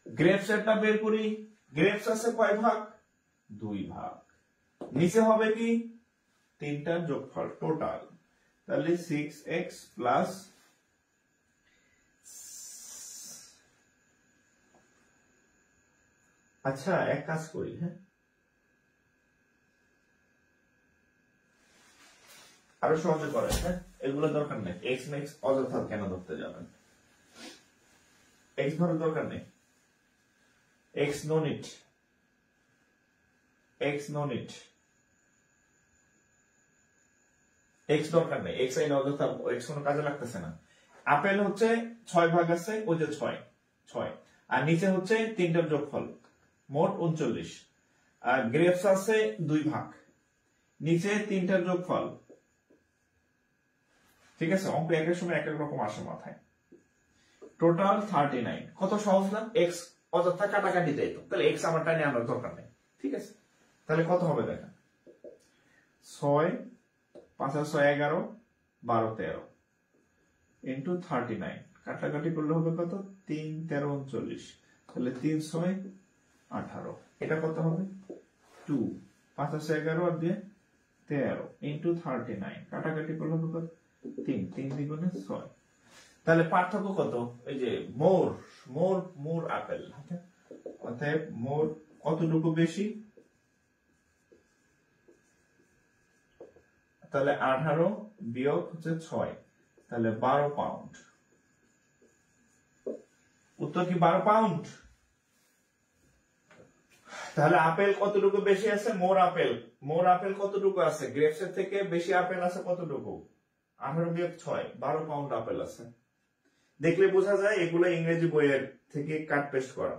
গ্রেপস এরটা বের করি। গ্রেপস আছে কয় ভাগ, 2 ভাগ। নিচে হবে কি, 3টার যোগফল টোটাল, তাহলে 6x প্লাস আচ্ছা এক কাজ করি, হ্যাঁ আরো সহজে করেন, হ্যাঁ এগুলো দরকার নেই, এক্স না এক্স অযথা কেন ধরতে যাবেন, এক্স ধরার দরকার নেই, X no need, X no need, X দরকার নেই, এক্স আইন অযথা, এক্স কোনো কাজে লাগতেছে না। আপেল হচ্ছে 6 ভাগ আছে, ওই যে 6 আর নিচে হচ্ছে 3টার যোগফল, মোট 39। আর গ্রেপস আছে 2 ভাগ, নিচে 3টার যোগফল। ঠিক আছে, অঙ্ক একের সময় এক এক রকম আসে মাথায়। টোটাল 39। কত সহজ না, এক্স অযথা কাটাকাটি দেয় তো, তাহলে এক্স আমার টাইনে আনার দরকার নেই। ঠিক আছে, তাহলে কত হবে দেখেন, 6 5 আর 6 11 12 13 ইন্টু 39, কাটাকাটি করলে হবে কত, 3 13 39, তাহলে 3 6 18। এটা কত হবে, 2 5 আর 6 11 আর 2 13 ইন্টু 39, কাটাকাটি করলে হবে কত, 3 3 দ্বিগুণে 6। তাহলে পার্থক্য কত, এই যে মোর মোর মোর আপেল, অতএব মোর কতটুকু বেশি, তাহলে 18 বিয়োগ হচ্ছে 6, তাহলে 12 পাউন্ড। উত্তর কি 12 পাউন্ড? তাহলে আপেল কতটুকু বেশি আছে, মোর আপেল, মোর আপেল কতটুকু আছে, গ্রেপসের থেকে বেশি আপেল আছে কতটুকু, 18 বিয়োগ 6, 12 পাউন্ড আপেল আছে। দেখলে বোঝা যায় এগুলো ইংরেজি বইয়ের থেকে কাট পেস্ট করা।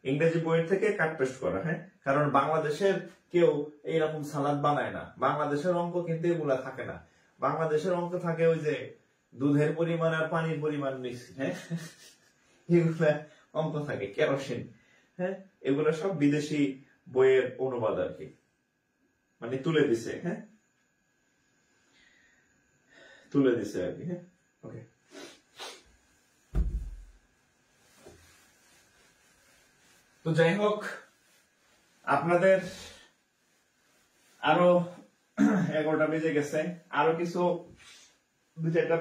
ইংরেজি বইয়ের থেকে কাট পেস্ট করা, হ্যাঁ, কারণ বাংলাদেশের কেউ এইরকম সালাদ বানায় না, বাংলাদেশের অঙ্ক কিন্তু এগুলা থাকে না। বাংলাদেশের অঙ্ক থাকে ওই যে দুধের পরিমাণ আর পানির পরিমাণ মিক্স, হ্যাঁ এগুলা অঙ্ক থাকে, কেরোসিন, হ্যাঁ এগুলো সব বিদেশি বইয়ের অনুবাদ আর কি, মানে তুলে দিছে, হ্যাঁ তুলে দিছে আর কি, হ্যাঁ ওকে। তো যাই হোক, আপনাদের আরো 11টা বেজে গেছে, আরো কিছু 2-4টা